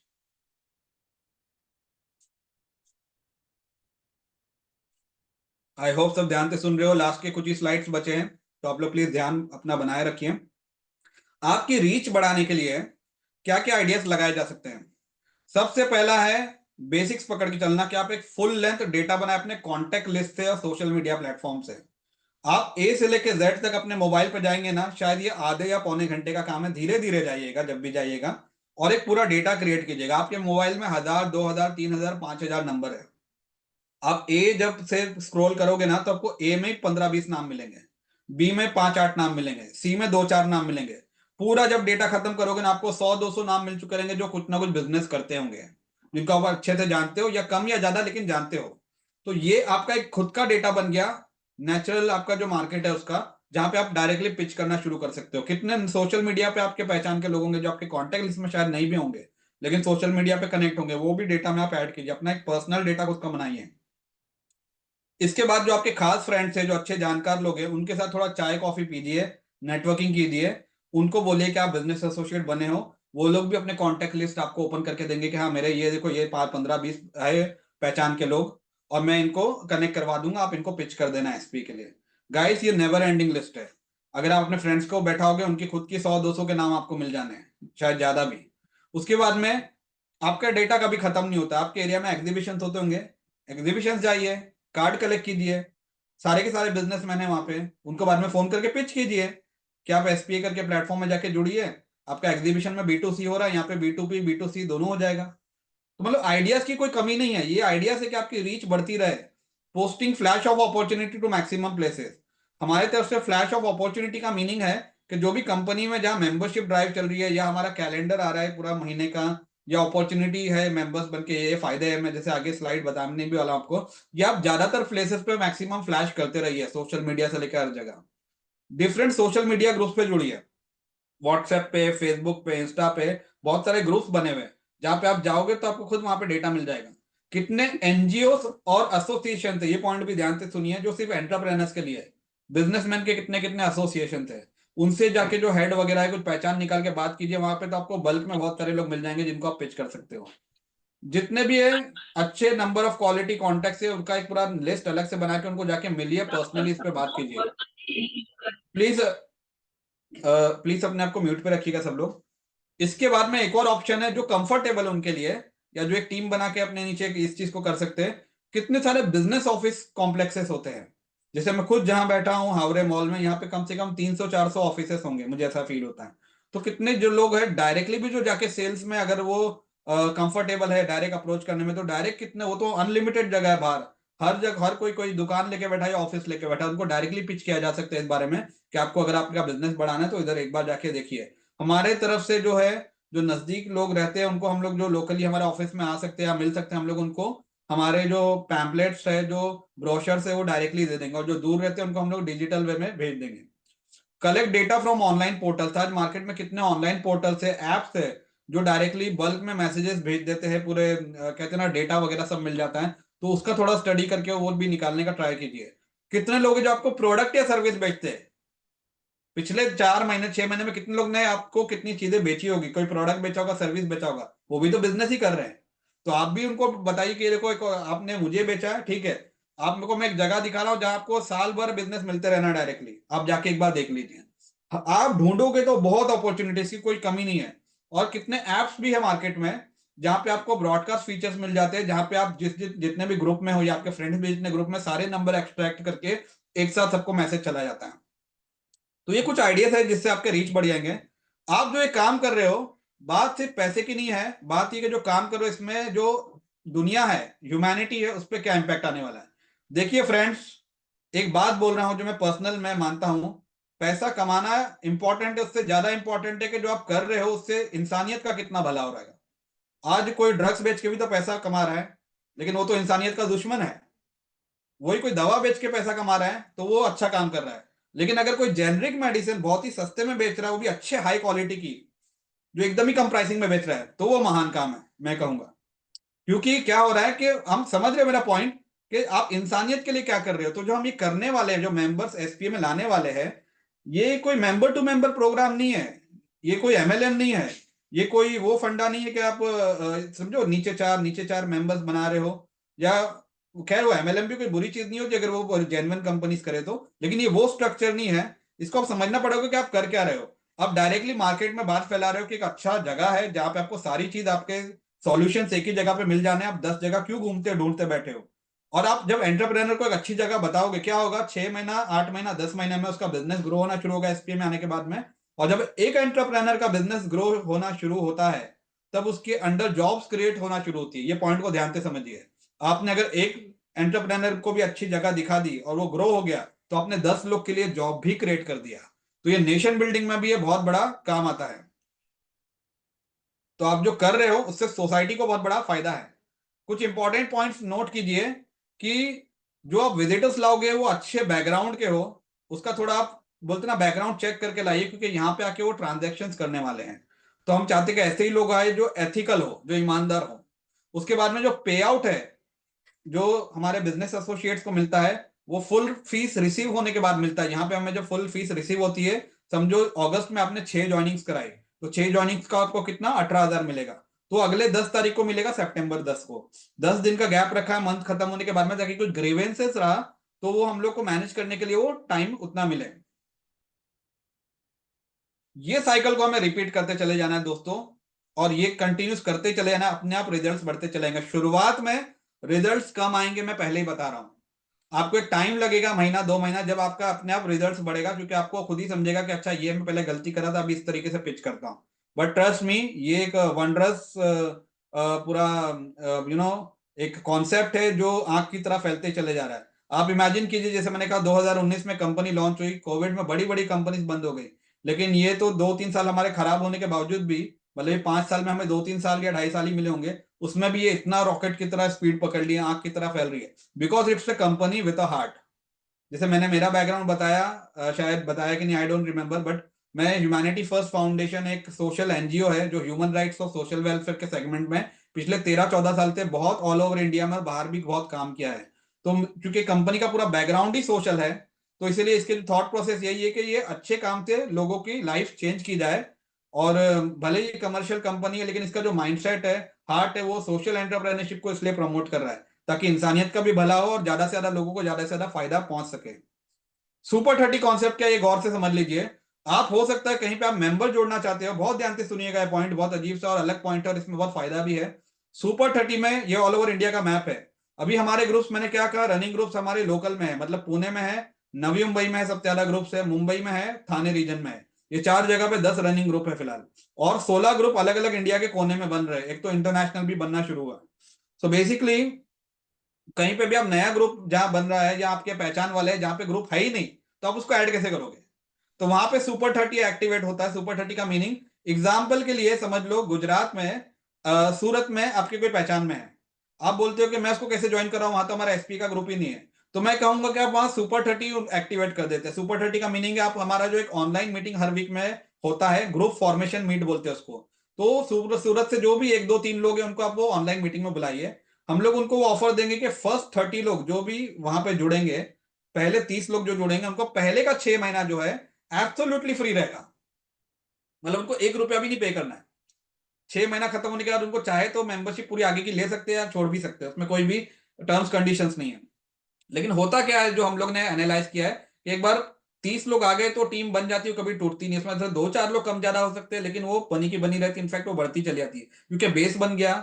I hope सब ध्यान से सुन रहे हो, लास्ट के कुछ ही स्लाइड्स बचे हैं, तो आप लोग प्लीज ध्यान अपना बनाए रखिए। आपकी रीच बढ़ाने के लिए क्या क्या आइडियाज लगाए जा सकते हैं। सबसे पहला है बेसिक्स पकड़ के चलना, कि आप एक फुल लेंथ डेटा बनाए अपने कॉन्टेक्ट लिस्ट से और सोशल मीडिया प्लेटफॉर्म से। आप ए से लेके जेड तक अपने मोबाइल पर जाएंगे ना, शायद ये आधे या पौने घंटे का काम है, धीरे धीरे जाइएगा जब भी जाइएगा, और एक पूरा डेटा क्रिएट कीजिएगा। आपके मोबाइल में 1000 2000 3000 5000 नंबर है। आप ए जब से स्क्रॉल करोगे ना, तो आपको ए में 15 20 नाम मिलेंगे, बी में 5 8 नाम मिलेंगे, सी में 2 4 नाम मिलेंगे। पूरा जब डेटा खत्म करोगे ना, आपको 100 200 नाम मिल चुके रहेंगे, जो कुछ ना कुछ बिजनेस करते होंगे, जिनको आप अच्छे से जानते हो, या कम या ज्यादा लेकिन जानते हो। तो ये आपका एक खुद का डेटा बन गया, नेचुरल आपका जो मार्केट है उसका, जहां पे आप डायरेक्टली पिच करना शुरू कर सकते हो। कितने सोशल मीडिया पे आपके पहचान के लोग होंगे, जो आपके कॉन्टेक्ट लिस्ट में शायद नहीं भी होंगे, लेकिन सोशल मीडिया पे कनेक्ट होंगे, वो भी डेटा में आप ऐड कीजिए, अपना एक पर्सनल डेटा खुद का बनाइए। इसके बाद जो आपके खास फ्रेंड्स हैं, जो अच्छे जानकार लोग हैं, उनके साथ थोड़ा चाय कॉफी पीजिए, नेटवर्किंग कीजिए, उनको बोलिए कि आप बिजनेस एसोसिएट बने हो। वो लोग भी अपने कॉन्टेक्ट लिस्ट आपको ओपन करके देंगे कि हाँ, मेरे ये देखो, ये 5 15 20 है पहचान के लोग, और मैं इनको कनेक्ट करवा दूंगा, आप इनको पिच कर देना एसपी के लिए। गाइस, ये नेवर एंडिंग लिस्ट है। अगर आप अपने फ्रेंड्स को बैठाओगे, उनकी खुद की 100 200 के नाम आपको मिल जाने हैं, शायद ज्यादा भी। उसके बाद में आपका डेटा कभी खत्म नहीं होता। आपके एरिया में एग्जीबिशन होते होंगे, एग्जीबिशन जाइए, कार्ड कलेक्ट कीजिए, सारे के सारे बिजनेसमैन है वहां पे, उनको बाद में फोन करके पिच कीजिए कि आप एसपीए करके प्लेटफॉर्म में जाके जुड़िए, आपका एग्जीबिशन में B2C हो रहा है, यहाँ पे B2B B2C दोनों हो जाएगा। तो मतलब आइडियाज की कोई कमी नहीं है, ये आइडिया से कि आपकी रीच बढ़ती रहे। Posting flash of opportunity to maximum places. हमारे तरफ से फ्लैश ऑफ अपॉर्चुनिटी का मीनिंग है कि जो भी कंपनी में जहां मेंबरशिप ड्राइव चल रही है, या हमारा कैलेंडर आ रहा है पूरा महीने का, या अपॉर्चुनिटी है मेंबर्स बन के, ये फायदे है, मैं जैसे आगे स्लाइड बताने भी वाला हूं आपको, ये आप ज्यादातर प्लेसेस पे मैक्सिमम फ्लैश करते रहिए, सोशल मीडिया से लेकर हर जगह। डिफरेंट सोशल मीडिया ग्रुप्स पे जुड़िए, व्हाट्सएप पे, फेसबुक पे, इंस्टा पे, बहुत सारे ग्रुप्स बने हुए हैं, जहां पे आप जाओगे तो आपको खुद वहां पे डेटा मिल जाएगा। कितने एनजीओ और एसोसिएशन थे, ये पॉइंट भी ध्यान से सुनिए, जो सिर्फ एंटरप्रेनर्स के लिए है। बिजनेसमैन के कितने कितने एसोसिएशन थे, उनसे जाके जो हेड वगैरह है, कुछ पहचान निकाल के बात कीजिए, वहां पे तो आपको बल्क में बहुत सारे लोग मिल जाएंगे, जिनको आप पिच कर सकते हो। जितने भी है अच्छे नंबर ऑफ क्वालिटी कॉन्टेक्ट है, उनका एक पूरा लिस्ट अलग से बना के उनको जाके मिलिए, पर्सनली इस पे बात कीजिए। प्लीज प्लीज अपने आप को म्यूट पे रखिएगा सब लोग। इसके बाद में एक और ऑप्शन है जो कंफर्टेबल उनके लिए, या जो एक टीम बना के अपने नीचे इस चीज को कर सकते हैं। कितने सारे बिजनेस ऑफिस कॉम्प्लेक्सेस होते हैं, जैसे मैं खुद जहां बैठा हूं हावड़े मॉल में, यहाँ पे कम से कम 300 400 ऑफिसेस होंगे, मुझे ऐसा फील होता है। तो कितने जो लोग हैं डायरेक्टली भी जो जाके सेल्स में, अगर वो कंफर्टेबल है डायरेक्ट अप्रोच करने में, तो डायरेक्ट कितने, वो तो अनलिमिटेड जगह है बाहर, हर जगह हर कोई कोई दुकान लेके बैठा है या ऑफिस लेके बैठा है, उनको डायरेक्टली पिच किया जा सकता है इस बारे में कि आपको अगर आपका बिजनेस बढ़ाना है तो इधर एक बार जाके देखिए। हमारे तरफ से जो है जो नजदीक लोग रहते हैं उनको हम लोग, जो लोकली हमारे ऑफिस में आ सकते हैं या मिल सकते हैं, हम लोग उनको हमारे जो पैम्पलेट्स है, जो ब्रोशर्स है, वो डायरेक्टली दे देंगे, और जो दूर रहते हैं उनको हम लोग डिजिटल वे में भेज देंगे। Collect data from online portals. आज मार्केट में कितने ऑनलाइन पोर्टल्स है, एप्स है, जो डायरेक्टली बल्क में मैसेजेस भेज देते हैं, पूरे कहते हैं ना, डेटा वगैरह सब मिल जाता है। तो उसका थोड़ा स्टडी करके वो भी निकालने का ट्राई कीजिए। कितने लोग हैं जो आपको प्रोडक्ट या सर्विस बेचते हैं? पिछले 4 महीने 6 महीने में कितने लोग ने आपको कितनी चीजें बेची होगी? कोई प्रोडक्ट बेचा होगा, सर्विस बेचा होगा, वो भी तो बिजनेस ही कर रहे हैं। तो आप भी उनको बताइए कि देखो, आपने मुझे बेचा है, ठीक है, आप मेरे को, मैं एक जगह दिखा रहा हूँ जहां आपको साल भर बिजनेस मिलते रहना डायरेक्टली, आप जाके एक बार देख लीजिए। आप ढूंढोगे तो बहुत अपॉर्चुनिटीज की कोई कमी नहीं है। और कितने एप्स भी है मार्केट में जहां पे आपको ब्रॉडकास्ट फीचर्स मिल जाते हैं, जहां पे आप जितने भी ग्रुप में हो या आपके फ्रेंड्स भी जितने ग्रुप में, सारे नंबर एक्सट्रैक्ट करके एक साथ सबको मैसेज चला जाता है। तो ये कुछ आइडियाज है जिससे आपके रीच बढ़ जाएंगे। आप जो एक काम कर रहे हो, बात सिर्फ पैसे की नहीं है, बात ये कि जो काम कर रहे हो इसमें जो दुनिया है, ह्यूमैनिटी है, उस पर क्या इंपैक्ट आने वाला है। देखिए फ्रेंड्स, एक बात बोल रहा हूं जो मैं पर्सनल मैं मानता हूं, पैसा कमाना इंपॉर्टेंट है, उससे ज्यादा इंपॉर्टेंट है कि जो आप कर रहे हो उससे इंसानियत का कितना भला हो रहा है। आज कोई ड्रग्स बेच के भी तो पैसा कमा रहा है, लेकिन वो तो इंसानियत का दुश्मन है। वही कोई दवा बेच के पैसा कमा रहा है तो वो अच्छा काम कर रहा है। लेकिन अगर कोई जेनरिक मेडिसिन बहुत ही सस्ते में बेच रहा है, वो भी अच्छे हाई क्वालिटी की, जो एकदम ही कम प्राइसिंग में बेच रहा है, तो वो महान काम है, मैं कहूंगा। क्योंकि क्या हो रहा है कि हम समझ रहे हो मेरा पॉइंट, कि आप इंसानियत के लिए क्या कर रहे हो। तो जो हम ये करने वाले हैं, जो मेंबर्स एसपीए में लाने वाले हैं, ये कोई मेंबर टू मेंबर प्रोग्राम नहीं है, ये कोई एमएलएम नहीं है, ये कोई वो फंडा नहीं है कि आप समझो नीचे चार मेंबर्स बना रहे हो, या खैर वो एमएलएम भी कोई बुरी चीज नहीं होती अगर वो जेन्युइन कंपनीज करे तो, लेकिन ये वो स्ट्रक्चर नहीं है। इसको आप समझना पड़ेगा कि आप कर क्या रहे हो। आप डायरेक्टली मार्केट में बात फैला रहे हो कि एक अच्छा जगह है जहां पे आपको सारी चीज, आपके सॉल्यूशन एक ही जगह पे मिल जाने, आप 10 जगह क्यों घूमते ढूंढते बैठे हो। और आप जब एंटरप्रेनर को एक अच्छी जगह बताओगे, क्या होगा, 6 महीना 8 महीना 10 महीने में उसका बिजनेस ग्रो होना शुरू होगा एसपीए में आने के बाद में। और जब एक एंटरप्रेनर का बिजनेस ग्रो होना शुरू होता है, तब उसके अंडर जॉब्स क्रिएट होना शुरू होती है। ये पॉइंट को ध्यान से समझिए। आपने अगर एक एंटरप्रेनर को भी अच्छी जगह दिखा दी और वो ग्रो हो गया, तो आपने 10 लोग के लिए जॉब भी क्रिएट कर दिया। तो ये नेशन बिल्डिंग में भी ये बहुत बड़ा काम आता है। तो आप जो कर रहे हो उससे सोसाइटी को बहुत बड़ा फायदा है। कुछ इंपॉर्टेंट पॉइंट्स नोट कीजिए कि जो आप विजिटर्स लाओगे वो अच्छे बैकग्राउंड के हो, उसका थोड़ा आप बोलते ना बैकग्राउंड चेक करके लाइए, क्योंकि यहाँ पे आके वो ट्रांजेक्शन्स करने वाले हैं। तो हम चाहते हैं कि ऐसे ही लोग आए जो एथिकल हो, जो ईमानदार हो। उसके बाद में जो पे आउट है, जो हमारे बिजनेस एसोसिएट्स को मिलता है, वो फुल फीस रिसीव होने के बाद मिलता है। यहाँ पे हमें जो फुल फीस रिसीव होती है, समझो अगस्त में आपने 6 ज्वाइनिंग्स कराई, तो 6 ज्वाइनिंग्स का आपको कितना, 18,000 मिलेगा। तो अगले 10 तारीख को मिलेगा, September 10 को। 10 दिन का गैप रखा है मंथ खत्म होने के बाद में, ताकि कुछ ग्रीवेंसेस रहा तो वो हम लोग को मैनेज करने के लिए वो टाइम उतना मिले। ये साइकिल को हमें रिपीट करते चले जाना है दोस्तों, और ये कंटिन्यूस करते चले जाना है, अपने आप रिजल्ट्स बढ़ते चलेंगे। शुरुआत में रिजल्ट्स कम आएंगे, मैं पहले ही बता रहा हूं। आपको एक टाइम लगेगा, महीना 2 महीना, जब आपका अपने आप रिजल्ट्स बढ़ेगा, क्योंकि आपको खुद ही समझेगा कि अच्छा ये मैं पहले गलती करा था, अभी इस तरीके से पिच करता हूं। बट ट्रस्ट मी, ये एक वंडरस पूरा एक कॉन्सेप्ट है जो आंख की तरह फैलते चले जा रहा है। आप इमेजिन कीजिए, जैसे मैंने कहा 2019 में कंपनी लॉन्च हुई, कोविड में बड़ी बड़ी कंपनीज बंद हो गई, लेकिन ये तो 2-3 साल हमारे खराब होने के बावजूद भी, मतलब 5 साल में हमें 2-3 साल या 2.5 साल ही मिले होंगे, उसमें भी ये इतना रॉकेट की तरह स्पीड पकड़ लिया, आंख की तरह फैल रही है, because it's a company with a heart. जैसे मैंने मेरा बैकग्राउंड बताया, शायद बताया कि नहीं, आई डोंट रिमेम्बर, बट मैं ह्यूमैनिटी फर्स्ट फाउंडेशन एक सोशल एनजीओ है जो ह्यूमन राइट्स और सोशल वेलफेयर के सेगमेंट में पिछले 13-14 साल से बहुत ऑल ओवर इंडिया में और बाहर भी बहुत काम किया है। तो क्योंकि कंपनी का पूरा बैकग्राउंड ही सोशल है, तो इसलिए इसके थॉट प्रोसेस यही है कि ये अच्छे काम से लोगों की लाइफ चेंज की जाए। और भले ही कमर्शियल कंपनी है, लेकिन इसका जो माइंडसेट है, हार्ट है, वो सोशल एंटरप्रेन्योरशिप को इसलिए प्रमोट कर रहा है, ताकि इंसानियत का भी भला हो और ज्यादा से ज्यादा लोगों को ज्यादा से ज्यादा फायदा पहुंच सके। सुपर 30 कॉन्सेप्ट क्या है, ये गौर से समझ लीजिए। आप हो सकता है कहीं पे आप मेंबर जोड़ना चाहते हो, बहुत ध्यान से सुनिएगा, ये पॉइंट बहुत अजीब सा और अलग पॉइंट है और इसमें बहुत फायदा भी है। सुपर 30 में ये ऑल ओवर इंडिया का मैप है। अभी हमारे ग्रुप्स, मैंने क्या कहा, रनिंग ग्रुप्स हमारे लोकल में है, मतलब पुणे में है, नवी मुंबई में है, सबसे ज्यादा ग्रुप्स है, मुंबई में है, थाने रीजन में है। ये 4 जगह पे 10 रनिंग ग्रुप है फिलहाल। और 16 ग्रुप अलग अलग इंडिया के कोने में बन रहे हैं, एक तो इंटरनेशनल भी बनना शुरू हुआ। सो बेसिकली कहीं पे भी आप नया ग्रुप जहां बन रहा है या आपके पहचान वाले हैं जहां पे ग्रुप है ही नहीं, तो आप उसको ऐड कैसे करोगे। तो वहां पे सुपर 30 एक्टिवेट होता है। सुपर 30 का मीनिंग एग्जाम्पल के लिए समझ लो गुजरात में सूरत में आपके कोई पहचान में है, आप बोलते हो कि मैं उसको कैसे ज्वाइन कराऊं, वहां तो हमारा एसपी का ग्रुप ही नहीं है, तो मैं कहूंगा कि आप वहां सुपर 30 एक्टिवेट कर देते हैं। सुपर 30 का मीनिंग है आप हमारा जो एक ऑनलाइन मीटिंग हर वीक में होता है, ग्रुप फॉर्मेशन मीट बोलते हैं उसको, तो सूरत से जो भी 1 2 3 लोग हैं उनको आप वो ऑनलाइन मीटिंग में बुलाइए। हम लोग उनको वो ऑफर देंगे कि फर्स्ट 30 लोग जो भी वहां पे जुड़ेंगे, पहले 30 लोग जो जुड़ेंगे उनको पहले का 6 महीना जो है एब्सोल्युटली फ्री रहेगा, मतलब उनको 1 रुपया भी नहीं पे करना है। 6 महीना खत्म होने के बाद उनको चाहे तो मेंबरशिप पूरी आगे की ले सकते हैं या छोड़ भी सकते हैं, उसमें कोई भी टर्म्स कंडीशंस नहीं है। लेकिन होता क्या है जो हम लोग ने एनालाइज किया है कि एक बार 30 लोग आ गए तो टीम बन जाती है, कभी टूटती नहीं, इसमें से 2 4 लोग कम ज्यादा हो सकते हैं लेकिन वो बनी की बनी रहती है, इनफैक्ट वो बढ़ती चली जाती है क्योंकि बेस बन गया,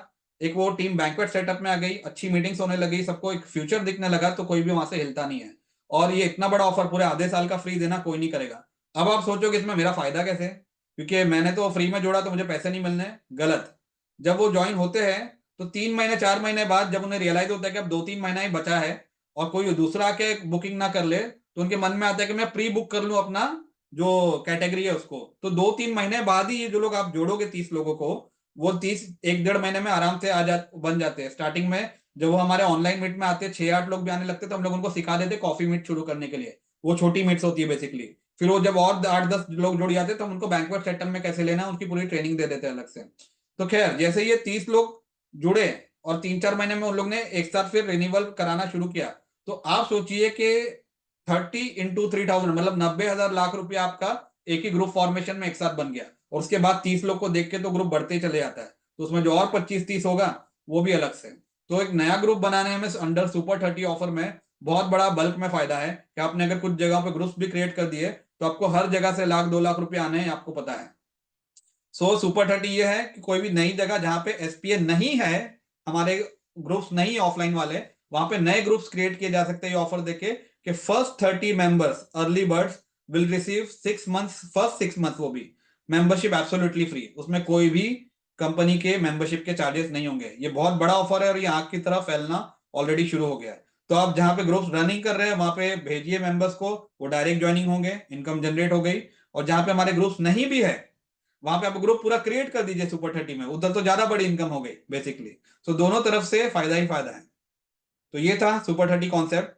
एक वो टीम बैंक्वेट सेटअप में आ गई, अच्छी मीटिंग्स होने लगी, सबको एक फ्यूचर दिखने लगा, तो कोई भी वहां से हिलता नहीं है। और ये इतना बड़ा ऑफर पूरे आधे साल का फ्री देना कोई नहीं करेगा। अब आप सोचोगे इसमें मेरा फायदा कैसे, क्योंकि मैंने तो फ्री में जोड़ा तो मुझे पैसे नहीं मिलने, गलत। जब वो ज्वाइन होते हैं तो 3 महीने 4 महीने बाद जब उन्हें रियलाइज होता है कि अब 2 3 महीना ही बचा है और कोई दूसरा आके बुकिंग ना कर ले, तो उनके मन में आता है कि मैं प्री बुक कर लूं अपना जो कैटेगरी है उसको, तो 2 3 महीने बाद ही ये जो लोग आप जोड़ोगे 30 लोगों को, वो 30 1 1.5 महीने में आराम से बन जाते हैं। स्टार्टिंग में जब वो हमारे ऑनलाइन मीट में आते हैं 6 8 लोग भी आने लगते हैं तो हम लोग उनको सिखा देते कॉफी मीट शुरू करने के लिए, वो छोटी मीट्स होती है बेसिकली। फिर वो जब और 8 10 लोग जुड़ जाते हैं तो हम उनको बैंक्वेट सेटअप में कैसे लेना है उसकी पूरी ट्रेनिंग दे देते हैं अलग से। तो खैर जैसे ये 30 लोग जुड़े और 3 4 महीने में उन लोग ने एक साथ फिर रिन्यूअल कराना शुरू किया, तो आप सोचिए कि 30 × 3000 मतलब 90,000 लाख रुपया आपका एक ही ग्रुप फॉर्मेशन में एक साथ बन गया। और उसके बाद 30 लोग को देख के तो ग्रुप बढ़ते ही चले जाता है, तो उसमें जो और 25 30 होगा वो भी अलग से। तो एक नया ग्रुप बनाने में अंडर सुपर 30 ऑफर में बहुत बड़ा बल्क में फायदा है कि आपने अगर कुछ जगह पे ग्रुप्स भी क्रिएट कर दिए तो आपको हर जगह से 1 लाख 2 लाख रुपए आने हैं, आपको पता है। सो सुपर 30 ये है कि कोई भी नई जगह जहां पे एसपीए नहीं है, हमारे ग्रुप्स नहीं ऑफलाइन वाले, वहां पे नए ग्रुप्स क्रिएट किए जा सकते हैं ये ऑफर देके कि first 30 members early birds will receive 6 months, first 6 month वो भी मेंबरशिप एब्सोल्युटली फ्री, उसमें कोई भी कंपनी के मेंबरशिप के चार्जेस नहीं होंगे। ये बहुत बड़ा ऑफर है और ये आग की तरह फैलना ऑलरेडी शुरू हो गया है। तो आप जहां पे ग्रुप्स रनिंग कर रहे हैं वहां पे भेजिए मेंबर्स को, वो डायरेक्ट ज्वाइनिंग होंगे, इनकम जनरेट हो गई। और जहां पे हमारे ग्रुप्स नहीं भी है वहां पे आप ग्रुप पूरा क्रिएट कर दीजिए सुपर 30 में, उधर तो ज्यादा बड़ी इनकम हो गई बेसिकली। तो दोनों तरफ से फायदा ही फायदा है। तो ये था सुपर 30 कॉन्सेप्ट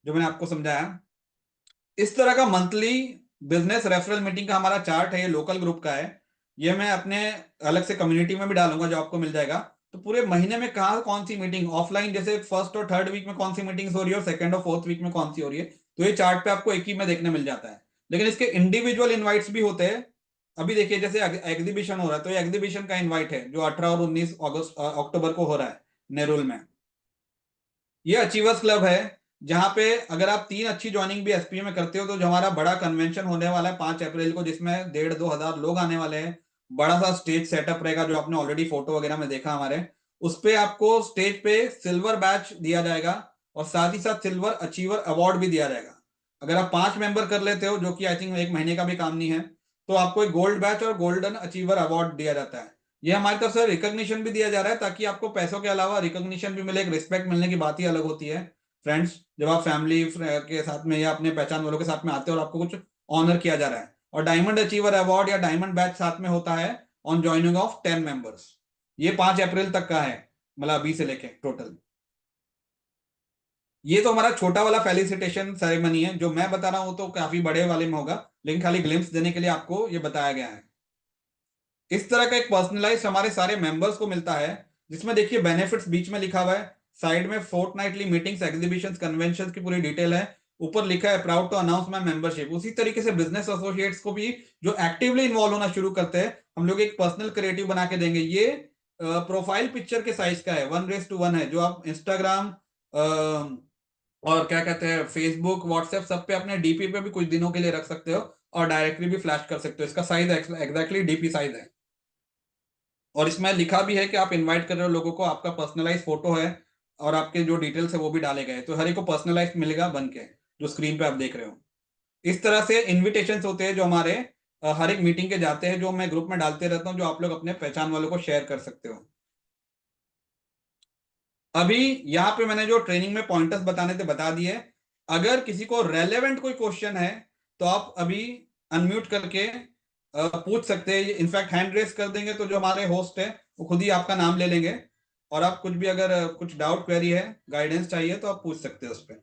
जो मैंने आपको समझाया। इस तरह का मंथली बिजनेस रेफरल मीटिंग का हमारा चार्ट है, ये लोकल ग्रुप का है, ये मैं अपने अलग से कम्युनिटी में भी डालूंगा जो आपको मिल जाएगा। तो पूरे महीने में कहाँ कौन सी मीटिंग ऑफलाइन, जैसे फर्स्ट और थर्ड वीक में कौन सी मीटिंग्स हो रही है और सेकंड और फोर्थ वीक में कौन सी हो रही है, तो ये चार्ट पे आपको एक ही में देखने मिल जाता है। लेकिन इसके इंडिविजुअल इनवाइट्स भी होते हैं। अभी देखिए जैसे एग्जीबिशन हो रहा है तो ये एग्जीबिशन का इनवाइट है जो 18 और 19 अक्टूबर को हो रहा है नेरुल में। ये अचीवर्स क्लब है जहां पे अगर आप 3 अच्छी ज्वाइनिंग भी एसपीए में करते हो तो जो हमारा बड़ा कन्वेंशन होने वाला है 5 अप्रैल को, जिसमें 1,500 2,000 लोग आने वाले हैं, बड़ा सा स्टेज सेटअप रहेगा जो आपने ऑलरेडी फोटो वगैरह में देखा हमारे, उस पे आपको स्टेज पे सिल्वर बैच दिया जाएगा और साथ ही साथ सिल्वर अचीवर अवार्ड भी दिया जाएगा। अगर आप 5 मेंबर कर लेते हो जो कि आई थिंक 1 महीने का भी काम नहीं है, तो आपको एक गोल्ड बैच और गोल्डन अचीवर अवार्ड दिया जाता है। ये हमारी तरफ से रिकॉग्निशन भी दिया जा रहा है ताकि आपको पैसों के अलावा रिकॉग्निशन भी मिले, एक रिस्पेक्ट मिलने की बात ही अलग होती है फ्रेंड्स, जब आप फैमिली के साथ में या अपने पहचान वालों के साथ में आते हो और आपको कुछ ऑनर किया जा रहा है। और डायमंड अचीवर अवार्ड या डायमंड बैच साथ में होता है ऑन ज्वाइनिंग ऑफ 10 मेंबर्स। ये 5 अप्रैल तक का है, मतलब अभी से लेके टोटल। ये तो हमारा छोटा वाला फेलिसिटेशन सेरेमनी है, जो मैं बता रहा हूं तो काफी बड़े वाले में होगा, लेकिन खाली ग्लिम्स देने के लिए आपको ये बताया गया है। इस तरह का एक पर्सनलाइज हमारे सारे मेंबर्स को मिलता है, जिसमें देखिए बेनिफिट्स बीच में लिखा हुआ है, साइड में फोर्टनाइटली मीटिंग्स एग्जीबिशंस कन्वेंशंस की पूरी डिटेल है, ऊपर लिखा है proud to announce my membership. उसी तरीके से बिजनेस एसोसिएट्स को भी जो एक्टिवली इन्वॉल्व होना शुरू करते हैं हम लोग एक पर्सनल क्रिएटिव बना के देंगे। ये प्रोफाइल पिक्चर के साइज का है, 1:1 है, जो आप इंस्टाग्राम और क्या कहते हैं फेसबुक व्हाट्सएप सब पे अपने डीपी पे भी कुछ दिनों के लिए रख सकते हो और डायरेक्टली भी फ्लैश कर सकते हो। इसका साइज एग्जैक्टली डीपी साइज है और इसमें लिखा भी है कि आप इनवाइट कर रहे हो लोगों को, आपका पर्सनलाइज फोटो है और आपके जो डिटेल्स है वो भी डाले गए, तो हर एक को पर्सनलाइज मिलेगा बन के, जो स्क्रीन पे आप देख रहे हो। इस तरह से इनविटेशंस होते हैं जो हमारे हर एक मीटिंग के जाते हैं, जो मैं ग्रुप में डालते रहता हूँ, जो आप लोग अपने पहचान वालों को शेयर कर सकते हो। अभी यहाँ पे मैंने जो ट्रेनिंग में पॉइंटर्स बताने थे बता दिए। अगर किसी को रेलेवेंट कोई क्वेश्चन है तो आप अभी अनम्यूट करके पूछ सकते हैं। इनफैक्ट हैंड रेस कर देंगे तो जो हमारे होस्ट है वो खुद ही आपका नाम ले लेंगे, और आप कुछ भी अगर कुछ डाउट क्वेरी है, गाइडेंस चाहिए तो आप पूछ सकते हैं उस पर।